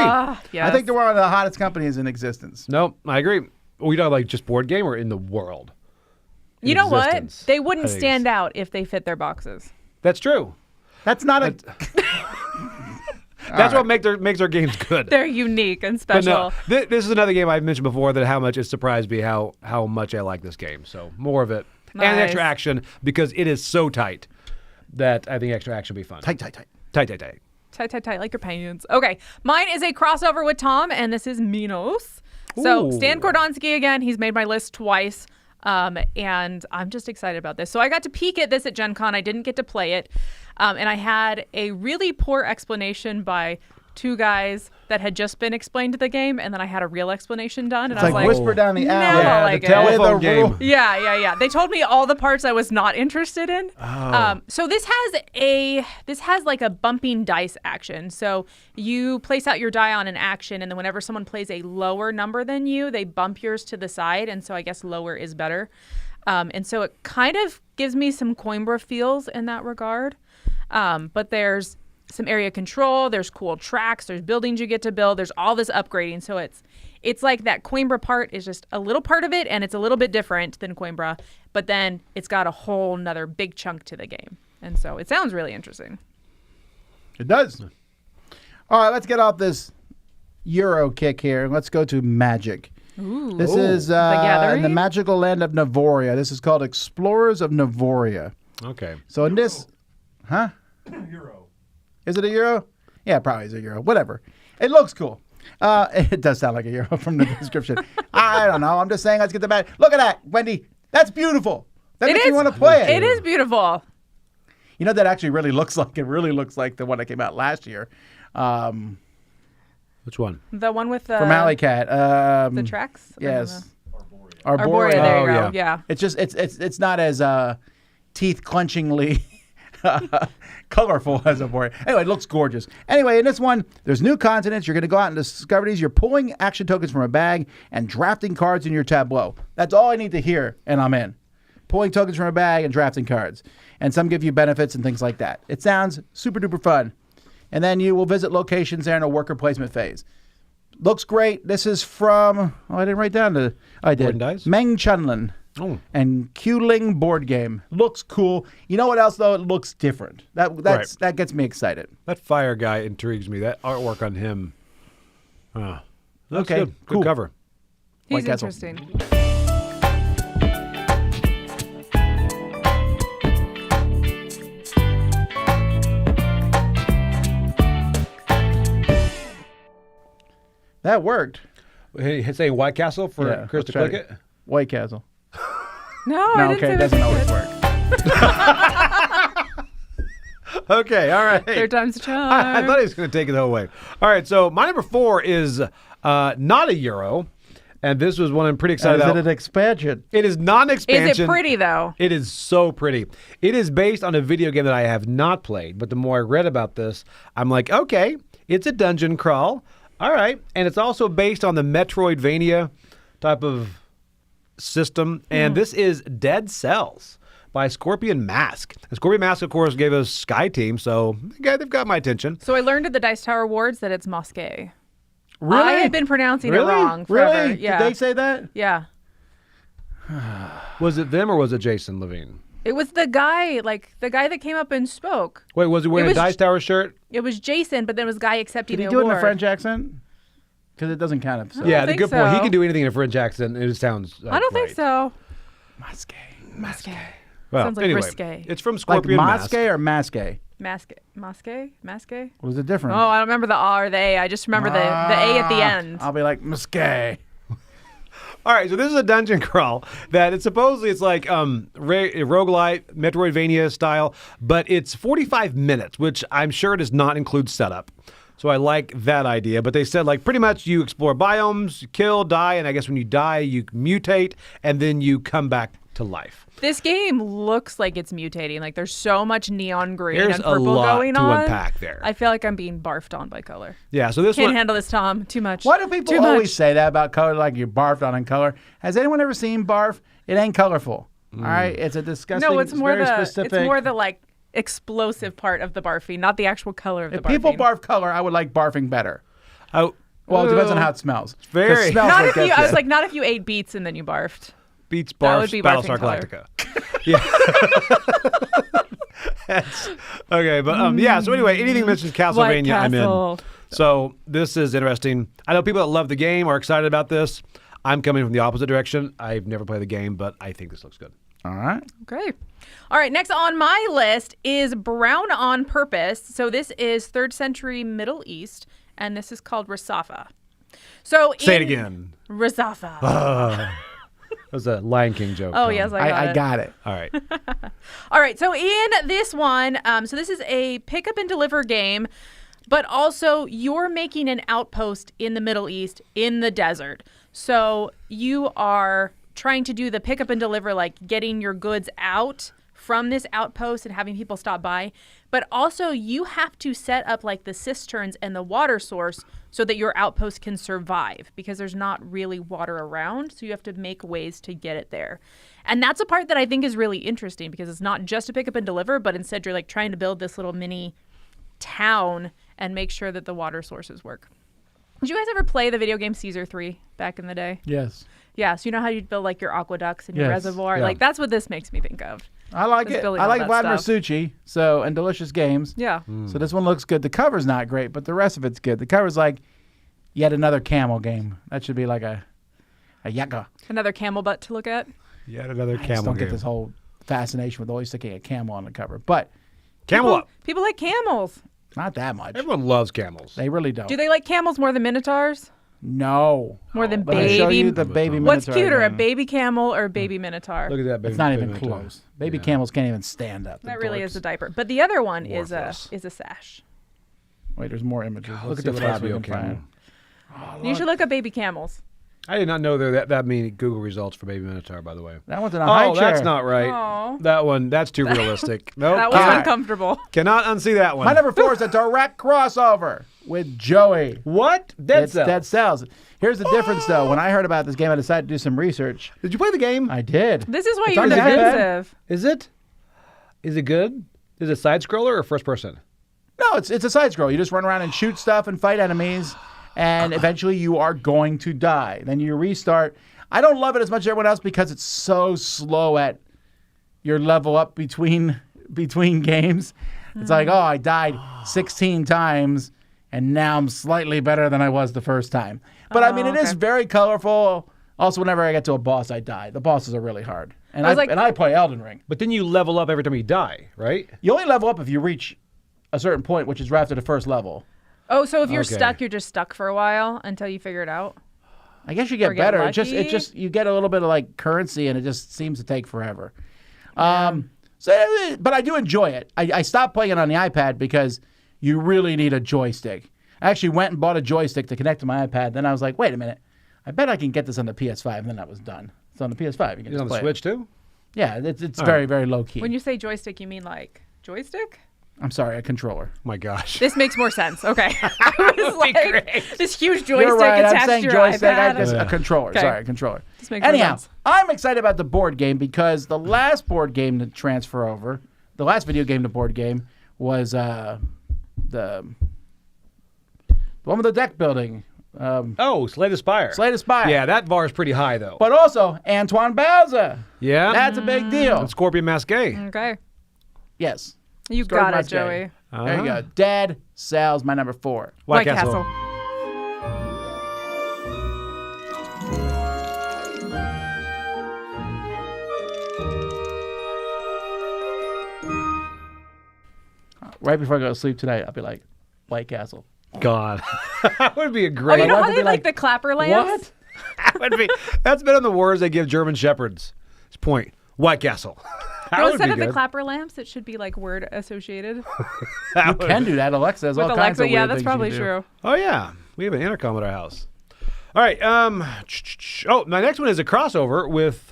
Yes. I think they're one of the hottest companies in existence. No, I agree. We don't like just board game or in the world. You know what? Existence. They wouldn't I think stand out if they fit their boxes. That's true. That's not a. That's what makes our games good. They're unique and But special. no, this is another game I've mentioned before that how much it surprised me how much I like this game. So more of it and Nice. extra action because it is so tight that I think extra action will be fun. Tight. Tight. Tight, like your pants. Okay, mine is a crossover with Tom, and this is Minos. So Ooh. Stan Kordonsky again. He's made my list twice, and I'm just excited about this. So I got to peek at this at Gen Con. I didn't get to play it, and I had a really poor explanation by two guys that had just been explained the game, and then I had a real explanation done, and It's I was like like, whisper down the no, alley. Yeah, the like it. telephone With a game. rule. Yeah. They told me all the parts I was not interested in. Oh. So this has like a bumping dice action. So you place out your die on an action, and then whenever someone plays a lower number than you, they bump yours to the side. And so I guess lower is better. And so it kind of gives me some Coimbra feels in that regard. But there's some area control, there's cool tracks, there's buildings you get to build, there's all this upgrading. So it's like that Coimbra part is just a little part of it, and it's a little bit different than Coimbra, but then it's got a whole nother big chunk to the game. And so it sounds really interesting. It does. All right, let's get off this Euro kick here. Let's go to Magic. Ooh. This is The in the Gathering? magical land of Navoria. This is called Explorers of Navoria. Okay. So in this, huh? Euro. Is it a euro? Yeah, probably is a euro. Whatever. It looks cool. It does sound like a euro from the description. I don't know. I'm just saying, let's get the bad. Look at that, Wendy. That's beautiful. That It makes is. me want to play it. It is beautiful. You know, that actually really looks like the one that came out last year. Which one? The one with the From Alley Cat. the tracks. Yes. Arborea. There you Oh, go. Yeah. It's just it's not as teeth clenchingly colorful as Arborea. Anyway, it looks gorgeous. Anyway, in this one, there's new continents. You're going to go out and discover these. You're pulling action tokens from a bag and drafting cards in your tableau. That's all I need to hear, and I'm in. Pulling tokens from a bag and drafting cards. And some give you benefits and things like that. It sounds super duper fun. And then you will visit locations there in a worker placement phase. Looks great. This is from, I didn't write down the, I did. Board and Dice? Meng Chunlin and Q-Ling board game. Looks cool. You know what else, though? It looks different. That gets me excited. That fire guy intrigues me. That artwork on him. Looks Okay, good. cool. Good cover. He's White Castle. interesting. That worked. Hey, say White Castle for Yeah, Chris let's to try click it. it. White Castle. No, No, I didn't okay, say it that doesn't was always good. work. Okay, all right. Third time's a charm. I thought he was going to take it the whole way. All right, so my number 4 is not a Euro, and this was one I'm pretty excited Is it about. an expansion? It is not an expansion. Is it pretty though? It is so pretty. It is based on a video game that I have not played, but the more I read about this, I'm like, okay, it's a dungeon crawl. All right. And it's also based on the Metroidvania type of system. And this is Dead Cells by Scorpion Mask. And Scorpion Mask, of course, gave us Sky Team, so they've got my attention. So I learned at the Dice Tower Awards that it's Mosque. Really? I had been pronouncing it Really? wrong forever. Really? Yeah. Did they say that? Yeah. Was it them or was it Jason Levine? It was the guy that came up and spoke. Wait, was he wearing It a was- Dice Tower shirt? It was Jason, but then it was guy accepting Did he the do it in award. a French accent? Because it doesn't count. So. Yeah, the think good point. He so. can do anything in a French accent. It sounds I don't think right. so. Masque. Mosque. Well, Sounds like anyway, risque. it's from Like Scorpion Masque Mask. or Masque? Masque? Was it different? Oh, I don't remember the A or the A. I just remember the A at the end. I'll be like, Masque. All right, so this is a dungeon crawl that it's like roguelite, Metroidvania style, but it's 45 minutes, which I'm sure does not include setup. So I like that idea. But they said like pretty much you explore biomes, you kill, die, and I guess when you die, you mutate, and then you come back to life. This game looks like it's mutating. Like there's so much neon green There's and a purple lot going to on. unpack there. I feel like I'm being barfed on by color. Yeah, so this Can't one... handle this, Tom. Too much. Why do people Too always much. say that about color, like you barfed on in color? Has anyone ever seen barf? It ain't colorful. All right? It's a disgusting, No, it's more very the specific. it's more the like explosive part of the barfing, not the actual color of the If barfing. people barf color, I would like barfing better. Oh, Well, it depends on how it smells. 'Cause Very. smells Not what if you. gets I was like, not if you ate beets and then you barfed. Beats That Barfs, would be Battlestar barfing color. Galactica. Yeah. Okay, but yeah. So anyway, anything that mentions Castlevania, White I'm in. Castle. So this is interesting. I know people that love the game are excited about this. I'm coming from the opposite direction. I've never played the game, but I think this looks good. All right. Okay. All right. Next on my list is Brown on Purpose. So this is 3rd century Middle East, and this is called Rasafa. So Say it again. Rasafa. That was a Lion King joke. Oh Tom. yes, I got it. All right. All right, so in this one, so this is a pick up and deliver game, but also you're making an outpost in the Middle East in the desert. So you are trying to do the pick up and deliver, like getting your goods out from this outpost and having people stop by. But also you have to set up like the cisterns and the water source so that your outpost can survive because there's not really water around. So you have to make ways to get it there. And that's a part that I think is really interesting because it's not just a pick up and deliver, but instead you're like trying to build this little mini town and make sure that the water sources work. Did you guys ever play the video game Caesar 3 back in the day? Yes. Yeah, so you know how you'd build like your aqueducts and your Yes, reservoir? yeah. Like that's what this makes me think of. I like Just it. building I all like that Vladimir stuff. Suchi, and Delicious Games. Yeah. So this one looks good. The cover's not great, but the rest of it's good. The cover's like yet another camel game. That should be like a yaka. Another camel butt to look at. Yet another I just camel don't game. get this whole fascination with always sticking a camel on the cover, but Camel up. People like camels. not that much. Everyone loves camels. They really don't. Do they like camels more than minotaurs? No. More than Let me show baby. you the baby minotaur. What's cuter, a again. baby camel or a baby minotaur? Look at that baby. It's not even baby minotaur. close. Baby camels can't even stand up. That really is a diaper. But the other one is Worthless. a sash. Wait, there's more images. Look Let's at see the what else we Fabio can camel. find. You should look up baby camels. I did not know there were that many Google results for baby minotaur, by the way. That one's in a high Oh, chair. that's not right. Aw. That one, that's too realistic. Nope. That was All right. uncomfortable. Cannot unsee that one. My number 4 is a direct crossover with Joey. What? Dead It's Cells. Dead Cells. Here's the difference, though. When I heard about this game, I decided to do some research. Did you play the game? I did. This is why It's you're on the iPad. defensive. Is it? Is it good? Is it side scroller or first person? No, it's a side scroll. You just run around and shoot stuff and fight enemies, and eventually you are going to die. Then you restart. I don't love it as much as everyone else because it's so slow at your level up between games. It's like, oh, I died 16 times, and now I'm slightly better than I was the first time. But I mean, it is okay. very colorful. Also, whenever I get to a boss, I die. The bosses are really hard. And I was like- I play Elden Ring. But then you level up every time you die, right? You only level up if you reach a certain point, which is right after the first level. Oh, so if you're Okay. stuck, you're just stuck for a while until you figure it out? I guess you get Or get better. lucky? It just you get a little bit of like currency, and it just seems to take forever. But I do enjoy it. I stopped playing it on the iPad because you really need a joystick. I actually went and bought a joystick to connect to my iPad. Then I was like, wait a minute, I bet I can get this on the PS5. And then that was done. It's on the PS5. You can Is it just on the play Switch it. too? Yeah, it's very very low key. When you say joystick, you mean like joystick? I'm sorry, a controller. Oh my gosh. This makes more sense. Okay. I was like, this huge joystick You're right. attached I'm saying to your joystick. iPad. A controller. Okay. Sorry, a controller. This makes more Anyhow, sense. I'm excited about the board game because the last board game to transfer over, the last video game to board game was the one with the deck building. Oh, Slay the Spire. Slay the Spire. Yeah, that bar is pretty high though. But also Antoine Bowser. yeah. That's a big deal. And Scorpion Masqué. Okay. Yes. You Story got it, Masqué. Joey. There you go. Dead Cells, my number 4. White Castle. Right before I go to sleep tonight, I'll be like, White Castle. God. That would be a Oh, great. you know wife how would they be like like, the clapper lamps? That would be. That's been on the words they give German shepherds. It's point. White Castle. That No, would instead be of the good. clapper lamps, it should be like word associated. You can do that. Alexa has all With kinds Alexa, of yeah, weird that's things you probably do. true. Oh yeah, we have an intercom at our house. All right. Oh, my next one is a crossover with.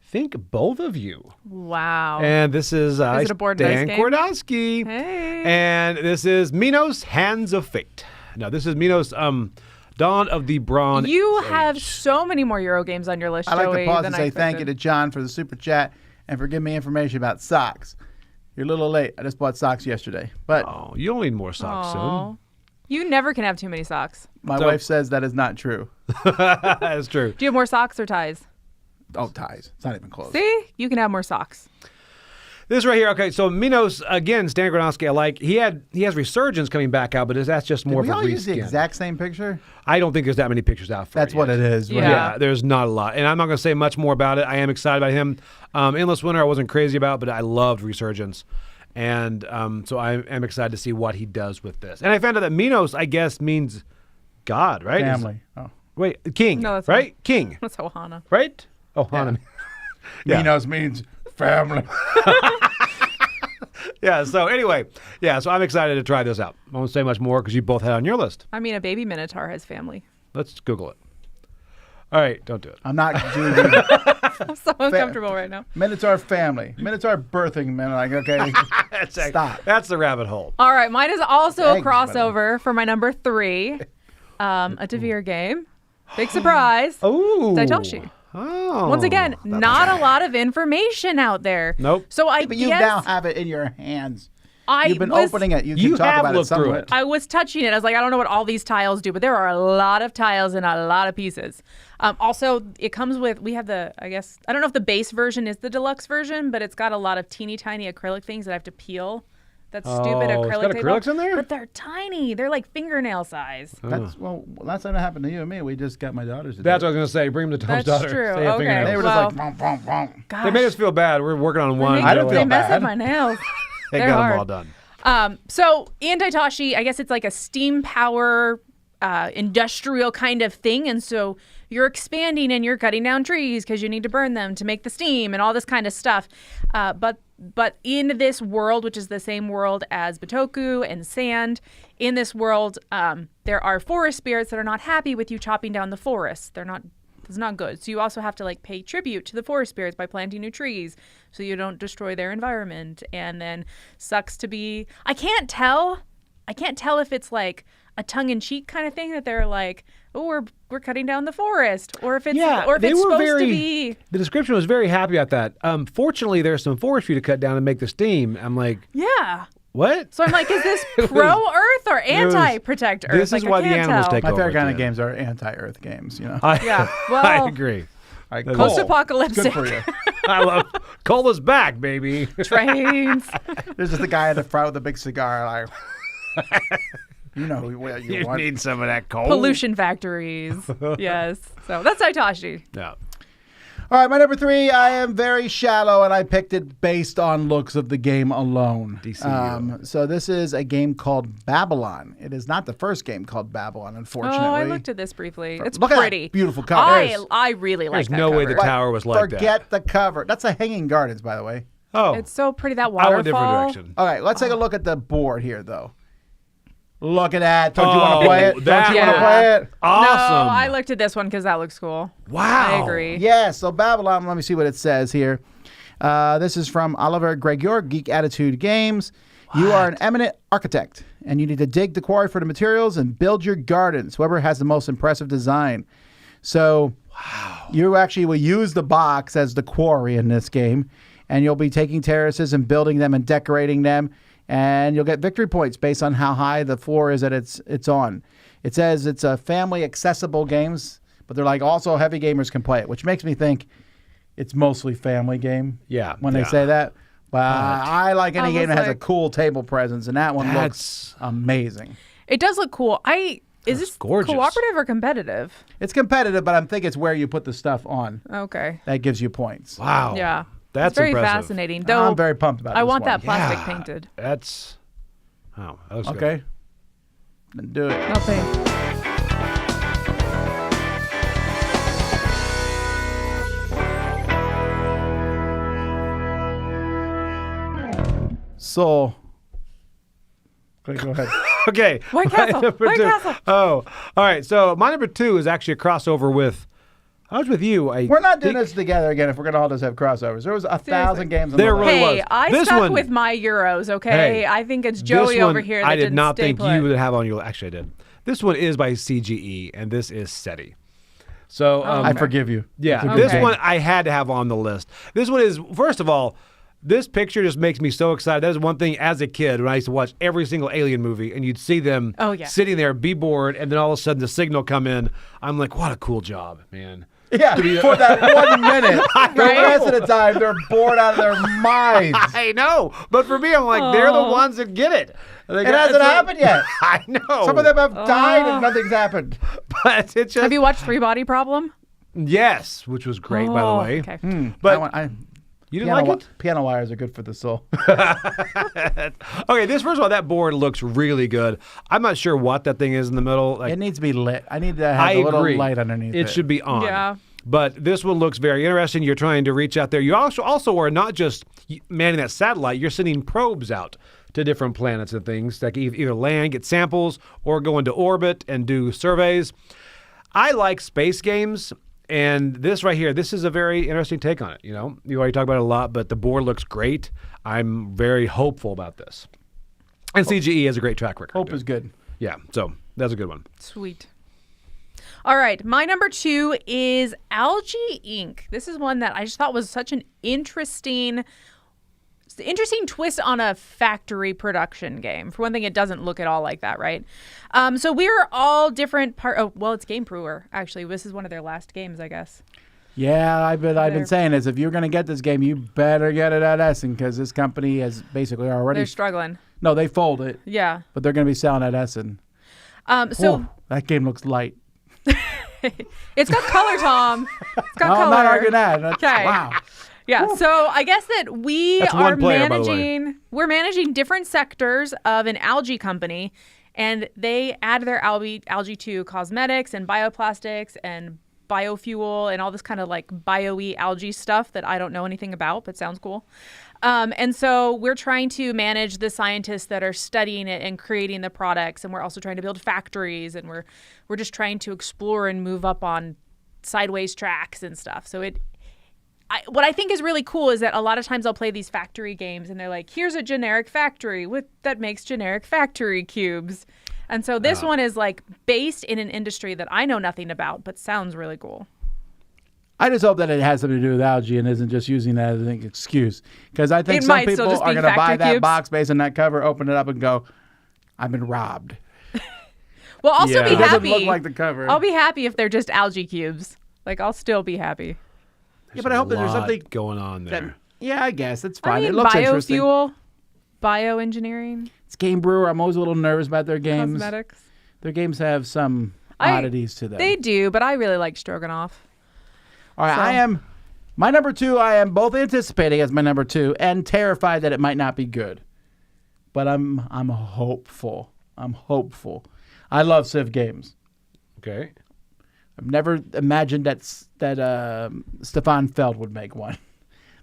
Think both of you. Wow. And this is it a board Dan dice game? Kordowski. Hey. And this is Minos, Hands of Fate. Now, this is Minos, Dawn of the Bronze You Age. have so many more Euro games on your list, I like Joey, to pause than and I say thank you to expected. John for the super chat and for giving me information about socks. You're a little late. I just bought socks yesterday. But Oh, you'll need more socks Aw. You never can have too many socks. my So- wife says that is not true. soon. That's true. Do you have more socks or ties? Oh, ties. It's not even close. See? You can have more socks. This right here, okay, so Minos, again, Stan Gronowski, I like. He has Resurgence coming back out, but that's just more Did we of a all use the reskin. exact same picture? I don't think there's that many pictures out for That's it what yet. it is. Right? Yeah. Yeah, there's not a lot. And I'm not going to say much more about it. I am excited about him. Endless Winter I wasn't crazy about, but I loved Resurgence. And so I am excited to see what he does with this. And I found out that Minos, I guess, means God, right? Family. Oh. Wait, king, No, that's right? King, That's Ohana. right? Oh, Hana. Yeah. Minos means family. Yeah, so anyway, so I'm excited to try this out. I won't say much more because you both had it on your list. I mean, a baby minotaur has family. Let's Google it. All right, don't do it. I'm not doing the I'm so uncomfortable right now. Minotaur family. Minotaur birthing men. Like, okay, stop. That's the rabbit hole. All right, mine is also a Eggs, by the way. crossover for my number 3. A Devere game. Big surprise. Oh. Daitoshi. Oh. Once again, not a lot of information out there. Nope. So I But you guess now have it in your hands. I You've been was, opening it. You You can talk have about looked it through somewhat. it. I was touching it. I was like, I don't know what all these tiles do, but there are a lot of tiles and a lot of pieces. Also, it comes with, we have the, I guess, I don't know if the base version is the deluxe version, but it's got a lot of teeny tiny acrylic things that I have to peel. That stupid Oh, it's acrylic got tape acrylics off. in there? But they're tiny. They're like fingernail size. That's last time it happened to you and me. We just got my daughters to That's do what I was going to say. Bring him to Tom's That's daughter. true. They have Okay. fingernails. They were Well- just like, bonk, bonk, bonk. Gosh. They made us feel bad. We're working on one. I don't they feel mess bad. up my nails. They They're got hard. them all done. So in Daitoshi, I guess it's like a steam power industrial kind of thing, and so you're expanding and you're cutting down trees because you need to burn them to make the steam and all this kind of stuff. But in this world, which is the same world as Bitoku and Sand, in this world, there are forest spirits that are not happy with you chopping down the forest. It's not good. So you also have to like pay tribute to the forest spirits by planting new trees so you don't destroy their environment. And then sucks to be, I can't tell if it's like a tongue-in-cheek kind of thing that they're like, oh, we're cutting down the forest, or if it's supposed to be. The description was very happy about that. Fortunately, there's some forest for you to cut down and make the steam. I'm like, yeah. What? So I'm like, is this pro-Earth or anti-protect Earth? This is why the animals take My over. favorite kind of games are anti-Earth games. You know. Yeah. Well, I agree. Post-apocalyptic. Good for you. I love Cole is back, baby. Trains. There's just the guy in the front with the big cigar. Like, you know what you want. Need some of that coal. Pollution factories. Yes. So that's Daitoshi. Yeah. All right, my number 3, I am very shallow, and I picked it based on looks of the game alone. So this is a game called Babylon. It is not the first game called Babylon, unfortunately. Oh, I looked at this briefly. It's Look pretty. At that beautiful cover. I really like that There's no way cover. the tower was like that. Forget the cover. That's a Hanging Gardens, by the way. Oh. It's so pretty, that I waterfall. went a different direction. All right, let's take a look at the board here, though. Look at that. Don't you want to play it? Don't you want to play it? Awesome. No, I looked at this one because that looks cool. Wow. I agree. Yeah, so Babylon, let me see what it says here. This is from Oliver Gregor, Geek Attitude Games. You are an eminent architect, and you need to dig the quarry for the materials and build your gardens. Whoever has the most impressive design. So you actually will use the box as the quarry in this game, and you'll be taking terraces and building them and decorating them. And you'll get victory points based on how high the floor is that it's on. It says it's a family accessible games, but they're like also heavy gamers can play it, which makes me think it's mostly family game. Yeah. When they say that. But I like any game that has a cool table presence, and that one looks amazing. It does look cool. Is this gorgeous. cooperative or competitive? It's competitive, but I think it's where you put the stuff on. Okay. That gives you points. Wow. Yeah. That's it's very impressive. fascinating. Though I'm very pumped about it. I want that plastic painted. That's. Oh, that looks good. Okay. Then do it. Okay. So. Okay, go ahead. Okay. White Castle. White Castle. Oh, all right. So my number 2 is actually a crossover with. I was with you. We're not doing this together again if we're going to all just have crossovers. There was 1,000 games on There the really list. was. Hey, I This stuck one- with my Euros, okay? Hey, I think it's Joey over here that I did didn't not stay think put. you would have on your. Actually, I did. This one is by CGE, and this is Seti. So I forgive you. Yeah, It's a good this game. one I had to have on the list. This one is, first of all, this picture just makes me so excited. That was one thing as a kid when I used to watch every single Alien movie, and you'd see them sitting there, be bored, and then all of a sudden the signal come in. I'm like, what a cool job, man. Yeah, for that 1 minute. The rest of the time, they're bored out of their minds. I know, but for me, I'm like, they're the ones that get it. It hasn't happened yet. I know. Some of them have died and nothing's happened. But it's just. Have you watched Three Body Problem? Yes, which was great, by the way. Okay. But you didn't like it? Piano wires are good for the soul. Okay, first of all, that board looks really good. I'm not sure what that thing is in the middle. Like, It needs to be lit. I need to have a little light underneath it. It should be on. Yeah. But this one looks very interesting. You're trying to reach out there. You also are not just manning that satellite. You're sending probes out to different planets and things that can either land, get samples, or go into orbit and do surveys. I like space games. And this right here, this is a very interesting take on it. You know, you already talked about it a lot, but the board looks great. I'm very hopeful about this. And CGE has a great track record. Hope is good. Yeah, so that's a good one. Sweet. All right, my number 2 is Algae Inc. This is one that I just thought was such an interesting twist on a factory production game. For one thing, it doesn't look at all like that, right? So we're all different it's Game Brewer, actually. This is one of their last games, I guess. Yeah, I've been saying this. If you're going to get this game, you better get it at Essen because this company has basically already. They're struggling. No, they fold it. Yeah. But they're going to be selling at Essen. That game looks light. It's got color, Tom. It's got color. I'm not arguing that. Okay. Wow. Yeah, so I guess that we That's are one player, by the way. we're managing different sectors of an algae company, and they add their algae to cosmetics and bioplastics and biofuel and all this kind of like bio-y algae stuff that I don't know anything about, but sounds cool. And so we're trying to manage the scientists that are studying it and creating the products. And we're also trying to build factories, and we're just trying to explore and move up on sideways tracks and stuff. So what I think is really cool is that a lot of times I'll play these factory games and they're like, here's a generic factory that makes generic factory cubes. And so this one is like based in an industry that I know nothing about, but sounds really cool. I just hope that it has something to do with algae and isn't just using that as an excuse. Because I think It some might still people just are be going to buy factory that cubes. box based on that cover, open it up and go, I've been robbed. Well, also Yeah. be It doesn't happy. look like the cover. I'll be happy if they're just algae cubes. Like, I'll still be happy. Yeah, but I hope that there's lot something going on there. that, yeah, I guess. It's fine. I mean, It looks interesting. biofuel, bioengineering, It's Game Brewer. I'm always a little nervous about their games. cosmetics. Their games have some I- oddities to them. They do, but I really like Stroganoff. All right, So- my number 2, I am both anticipating as my number 2 and terrified that it might not be good. But I'm hopeful. I'm hopeful. I love Civ games. Okay. I've never imagined that Stefan Feld would make one.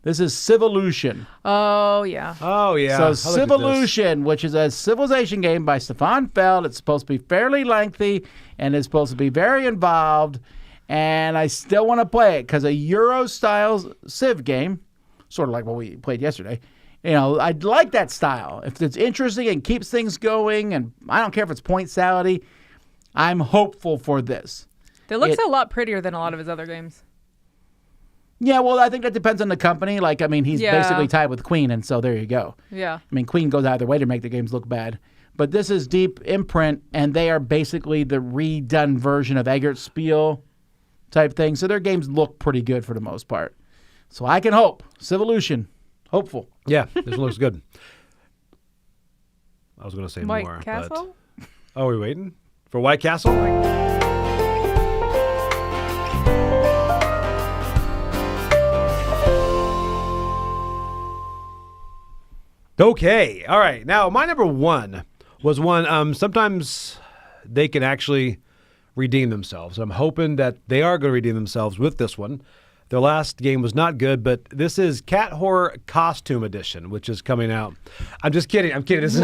This is Civolution. Oh, yeah. Oh, yeah. So I looked at this. Civolution, which is a civilization game by Stefan Feld. It's supposed to be fairly lengthy and it's supposed to be very involved. And I still want to play it because a Euro-style Civ game, sort of like what we played yesterday, I'd like that style. If it's interesting and keeps things going, and I don't care if it's point salady, I'm hopeful for this. It looks a lot prettier than a lot of his other games. Yeah, well, I think that depends on the company. Like, I mean, he's Yeah. basically tied with Queen, and so there you go. Yeah. I mean, Queen goes either way to make the games look bad. But this is Deep Imprint, and they are basically the redone version of Eggert Spiel type thing. So their games look pretty good for the most part. So I can hope. Civolution. Hopeful. Yeah, this one looks good. I was going to say White more. Castle? But... Oh, are we waiting? For White Castle? Okay. All right. Now, my number 1 was one, sometimes they can actually redeem themselves. I'm hoping that they are going to redeem themselves with this one. Their last game was not good, but this is Cat Horror Costume Edition, which is coming out. I'm just kidding. I'm kidding. This is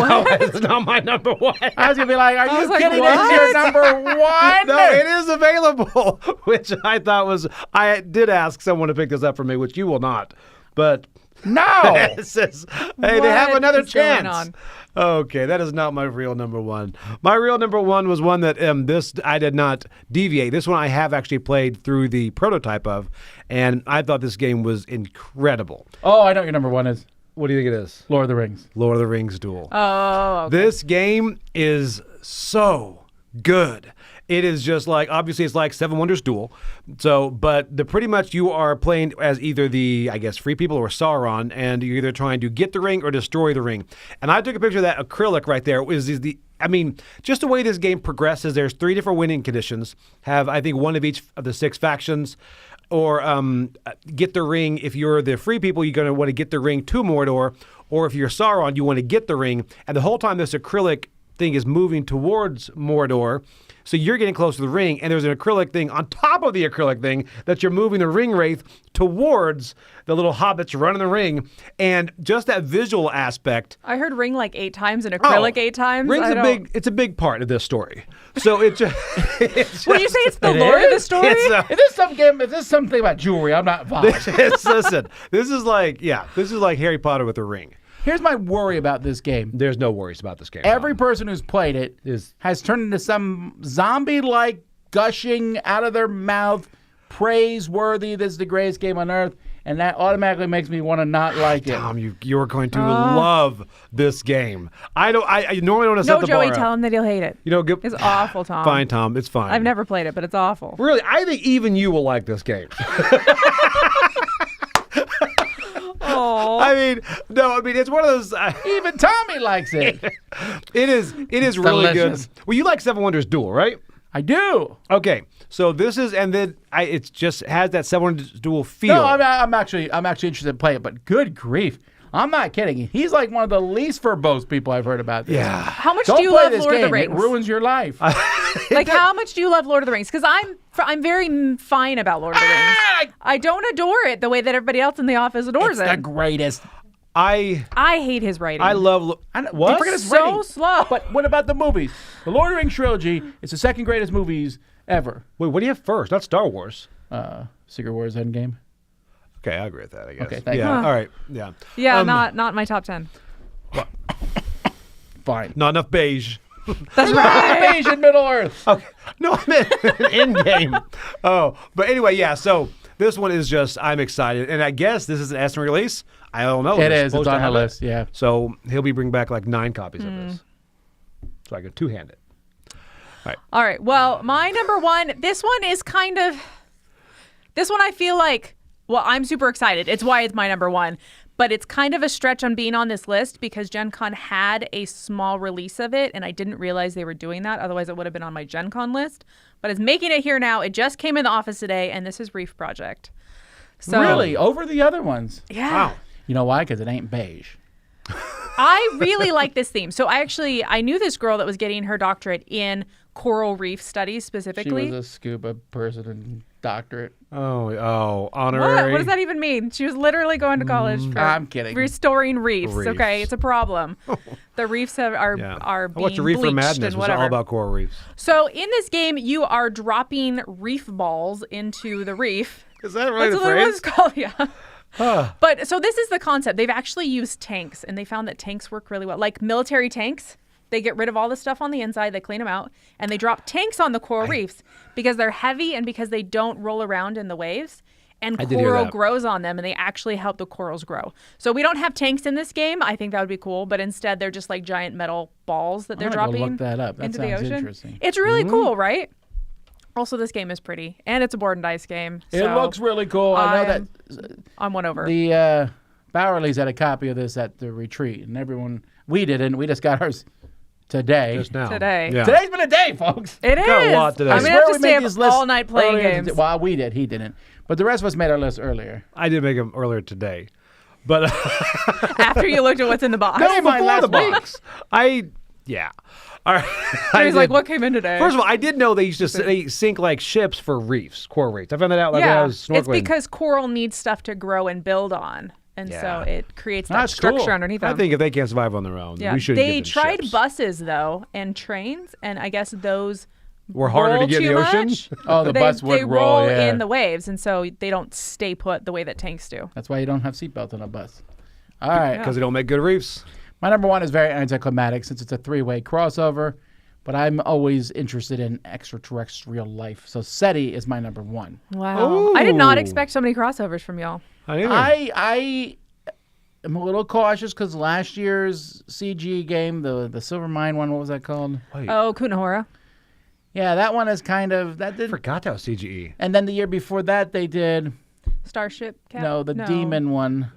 not my number 1. I was going to be like, are you like, kidding? what? This is your number 1? No, it is available, which I thought was... I did ask someone to pick this up for me, which you will not. But... No. It says, hey, they have What another is going chance. on? Okay, that is not my real number 1. My real number 1 was one that this I did not deviate. This one I have actually played through the prototype of, and I thought this game was incredible. Oh, I know what your number 1 is. What do you think it is? Lord of the Rings. Lord of the Rings Duel. Oh, okay. This game is so good. It is just like, obviously it's like Seven Wonders Duel. So, but pretty much you are playing as either the, I guess, free people or Sauron, and you're either trying to get the ring or destroy the ring. And I took a picture of that acrylic right there. I mean, just the way this game progresses, there's 3 different winning conditions. Have, I think, one of each of the 6 factions. Or get the ring. If you're the free people, you're going to want to get the ring to Mordor. Or if you're Sauron, you want to get the ring. And the whole time this acrylic thing is moving towards Mordor. So you're getting close to the ring, and there's an acrylic thing on top of the acrylic thing that you're moving the ring wraith towards the little hobbits running the ring. And just that visual aspect. I heard ring like 8 times and acrylic 8 times. It's a big part of this story. So it just... Would you say it's the It lore of the is? story? If this is something about jewelry, I'm not involved. Listen, this is like Harry Potter with a ring. Here's my worry about this game. There's no worries about this game. Every person who's played it has turned into some zombie-like gushing out of their mouth, praiseworthy, this is the greatest game on earth, and that automatically makes me want to not like it. Tom, you're going to love this game. I normally don't set No, the Joey, bar tell up. him that he'll hate it. It's awful, Tom. Fine, Tom. It's fine. I've never played it, but it's awful. Really, I think even you will like this game. Oh, I mean, it's one of those. Even Tommy likes it. It is really delicious. good. Well, you like Seven Wonders Duel, right? I do. Okay, so this is, and then it just has that Seven Wonders Duel feel. No, I'm actually interested in playing it, but good grief. I'm not kidding. He's like one of the least verbose people I've heard about this. Yeah. How much Don't do you play love this Lord game. of the Rings? It ruins your life. Like, how much do you love Lord of the Rings? Because I'm very fine about Lord of the Rings. I don't adore it the way that everybody else in the office adores It's the it. greatest. I hate his writing. I love. What? Forget his so rating. slow. But what about the movies? The Lord of the Rings trilogy is the second greatest movies ever. Wait, what do you have first? Not Star Wars. Secret Wars Endgame. Okay, I agree with that, I guess. Okay, thank you. Yeah, all right. Yeah. Yeah, not my top 10. Fine. Not enough beige. That's right. Beige in Middle Earth. Okay. No, I meant in game. Oh, but anyway, yeah. So this one is just, I'm excited, and I guess this is an Essen release. I don't know. It They're is. supposed It's to on the have it. list. Yeah. So he'll be bringing back like 9 copies of this, so I can two-hand it. All right. Well, my number one, this one I feel like, well, I'm super excited. It's why it's my number one. But it's kind of a stretch on being on this list because Gen Con had a small release of it, and I didn't realize they were doing that. Otherwise, it would have been on my Gen Con list. But it's making it here now. It just came in the office today, and this is Reef Project. So, Really? Over the other ones? Yeah. Wow. You know why? Because it ain't beige. I really like this theme. So I knew this girl that was getting her doctorate in coral reef studies She specifically. was a scuba person and doctorate. Oh, honorary. What does that even mean? She was literally going to college for I'm kidding. restoring reefs. Reefs. Okay, it's a problem. The reefs are Yeah. are I being watched Reefer bleached Madness. and It was whatever. all about coral reefs. So in this game, you are dropping reef balls into the reef. Is that really That's the what phrase? it's called, yeah. But so this is the concept. They've actually used tanks, and they found that tanks work really well. Like military tanks, they get rid of all the stuff on the inside, they clean them out, and they drop tanks on the coral reefs because they're heavy and because they don't roll around in the waves. And I did hear coral that. grows on them, and they actually help the corals grow. So we don't have tanks in this game. I think that would be cool, but instead they're just like giant metal balls that they're I'm gonna go dropping look that up. That into the sounds ocean. interesting. It's really cool, right? Also, this game is pretty, and it's a board and dice game. It so looks really cool. I know I'm- that I'm one over. the Bowerleys had a copy of this at the retreat, and everyone, we didn't. We just got ours today. Just now. Today. Yeah. Today's been a day, folks. It is. Got a lot today. I'm I gonna swear have we to made stay these up lists all night playing earlier games. today. Well, we did. He didn't. But the rest of us made our list earlier. I did make them earlier today, but After you looked at what's in the box. No, mine before last the week. box. Yeah. All right. I He's like, did- what came in today? First of all, I did know they used to they sink like ships for reefs, coral reefs. I found that out like when I yeah, was snorkeling. it's because coral needs stuff to grow and build on. And Yeah. so it creates that That's structure cool. underneath them. I think if they can't survive on their own, yeah. we should. They give them tried ships. buses, though, and trains, and I guess those We're harder to roll get in too the ocean. much. Oh, the they, bus would they roll, yeah. in the waves, and so they don't stay put the way that tanks do. That's why you don't have seatbelts on a bus. All right. Because they don't make good reefs. My number one is very anticlimactic since it's a three-way crossover, but I'm always interested in extraterrestrial life. So Seti is my number one. Wow. I did not Ooh. expect so many crossovers from y'all. I am a little cautious because last year's CG game, the Silver Mine one, what was that called? Wait, Oh, Kunahora. Yeah, that one is kind of that I did. forgot that was CGE. And then the year before that, they did Starship Cap? the demon one.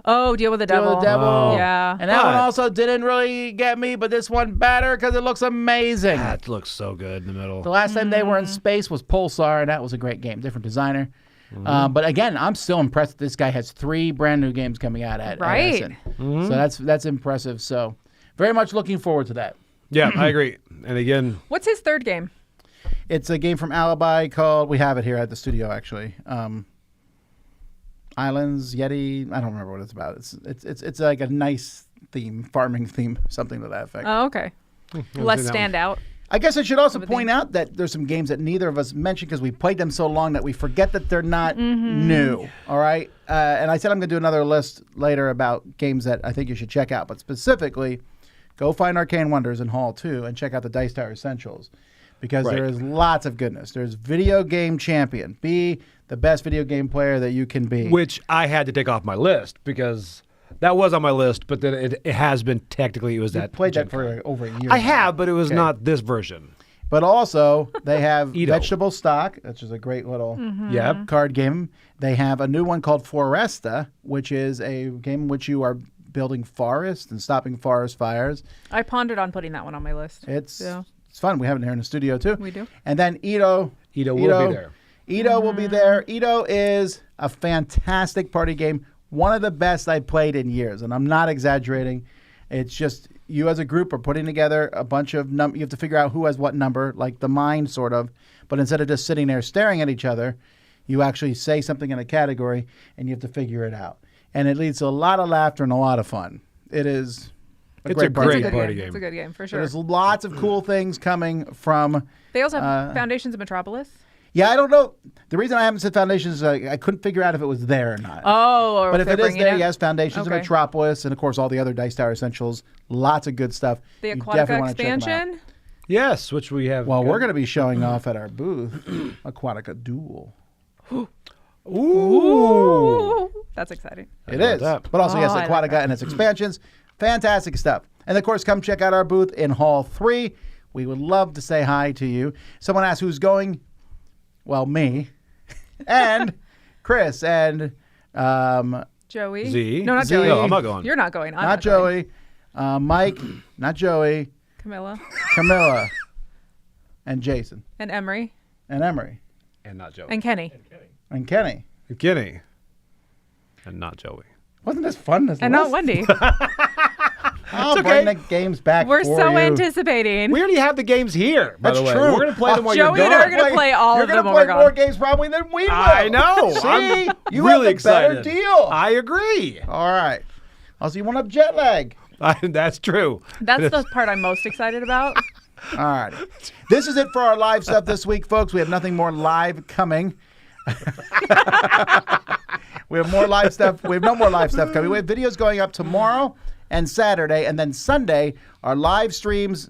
Oh, Deal with the Deal Devil. with the Devil. Oh. Yeah. And that one But- also didn't really get me, but this one better because it looks amazing. That looks so good in the middle. The last time they were in space was Pulsar, and that was a great game. Different designer. But again, I'm still impressed that this guy has 3 brand new games coming out at Right. Essen. So that's impressive. So very much looking forward to that. Yeah, I agree. And again, What's his third game? It's a game from Alibi called, we have it here at the studio actually. Islands, Yeti, I don't remember what it's about. It's like a nice theme, farming theme, something to that effect. Oh, okay. Less stand out. I guess I should also point out that there's some games that neither of us mentioned because we played them so long that we forget that they're not new. All right. And I said I'm going to do another list later about games that I think you should check out. But specifically, go find Arcane Wonders in Hall 2 and check out the Dice Tower Essentials because Right. there is lots of goodness. There's Video Game Champion. Be the best video game player that you can be. which I had to take off my list because that was on my list, but then it has been technically, it was You that. played Gen that for Con. over a year. I now. have, but it was Okay. not this version. But also, they have Ito. Vegetable Stock, which is a great little Yep. card game. They have a new one called Foresta, which is a game in which you are building forests and stopping forest fires. I pondered on putting that one on my list. It's Yeah. it's fun. We have it here in the studio too. We do. And then Ito. Ito will be there. Ito will be there. Ito is a fantastic party game one of the best I've played in years, and I'm not exaggerating. It's just you as a group are putting together a bunch of you have to figure out who has what number, like the mind sort of. But instead of just sitting there staring at each other, you actually say something in a category, and you have to figure it out. And it leads to a lot of laughter and a lot of fun. It is a great party game. It's a good game for sure. There's lots of cool things coming from. They also have Foundations of Metropolis. Yeah, I don't know. The reason I haven't said Foundations is I couldn't figure out if it was there or not. Oh, but if it is there, yes, Foundations of Okay. Metropolis, and of course all the other Dice Tower Essentials. Lots of good stuff. The You Aquatica definitely wanna check 'em out. expansion. Yes, which we have. Well, we're going to be showing off at our booth Aquatica Duel. Ooh, that's exciting. It is. that. But also, yes, I like Aquatica that. and its expansions. Fantastic stuff. And of course, come check out our booth in Hall 3. We would love to say hi to you. Someone asked who's going. Well, me. And Chris and Joey. Z. No, not Z. Joey. No, I'm not going. You're not going. I'm not going. Joey. Mike, not Joey. Camilla Camilla. And Jason. and Emery And Emery. And not Joey. and Kenny And Kenny. Kenny. And not Joey. Wasn't this fun? This and not Wendy. I'll bring the games back We're for so you. anticipating. We already have the games here, by That's the way. true. We're going to play them while you're Joey and I gone. are going to play all You're of them gonna when we're play more gone. games probably than we will. I know. See? I'm You really have the excited. better deal. I agree. All right. Also, you won't have jet lag. That's true. That's the part I'm most excited about. All right. This is it for our live stuff this week, folks. We have nothing more live coming. We have more live stuff. We have no more live stuff coming. We have videos going up tomorrow and Saturday, and then Sunday, our live streams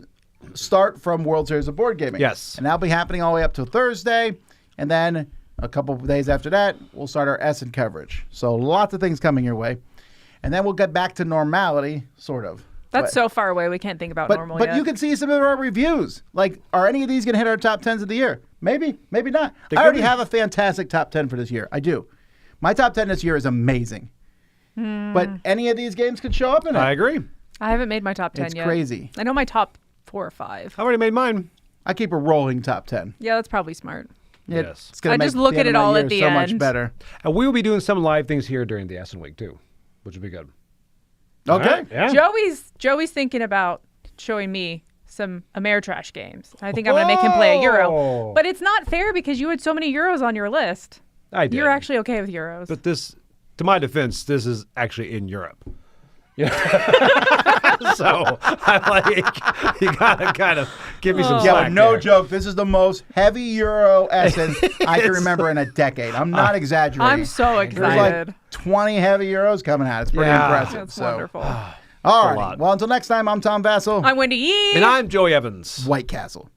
start from World Series of Board Gaming. Yes. And that'll be happening all the way up to Thursday, and then a couple of days after that, we'll start our Essen coverage. So lots of things coming your way. And then we'll get back to normality, sort of. That's so far away. We can't think about normal But yet. you can see some of our reviews. Like, are any of these going to hit our top 10s of the year? Maybe, maybe not. They I already could be. have a fantastic top 10 for this year. I do. My top 10 this year is amazing. But any of these games could show up in it. I agree. I haven't made my top 10 It's yet. crazy. I know my top 4 or 5. I've already made mine. I keep a rolling top 10. Yeah, that's probably smart. Yes. It's gonna I make just look the at end it of my all year at the so much end. better. And we will be doing some live things here during the Essen week, too, which will be good. Okay. All right, yeah. Joey's thinking about showing me some Ameritrash games. I think I'm going to make him play a Euro. Whoa. But it's not fair because you had so many Euros on your list. I did. You're actually okay with Euros. But this, to my defense, this is actually in Europe. Yeah. So I like you gotta kind of give me some Yeah, slack. but no there. joke. This is the most heavy Euro Essen I can remember in a decade. I'm not exaggerating. I'm so There's excited. like 20 heavy Euros coming out. It's pretty Yeah. impressive. That's So, wonderful. all a right. lot. Well, until next time, I'm Tom Vasel. I'm Wendy Yi. And I'm Joey Evans. White Castle.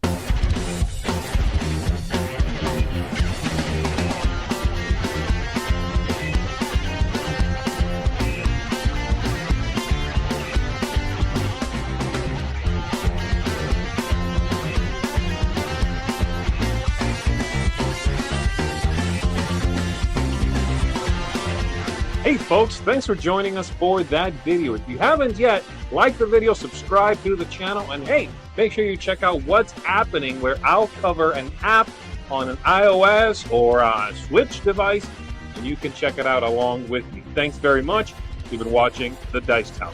Hey folks, thanks for joining us for that video. If you haven't yet, like the video, subscribe to the channel, and hey, make sure you check out what's happening where I'll cover an app on an iOS or a Switch device, and you can check it out along with me. Thanks very much. You've been watching The Dice Tower.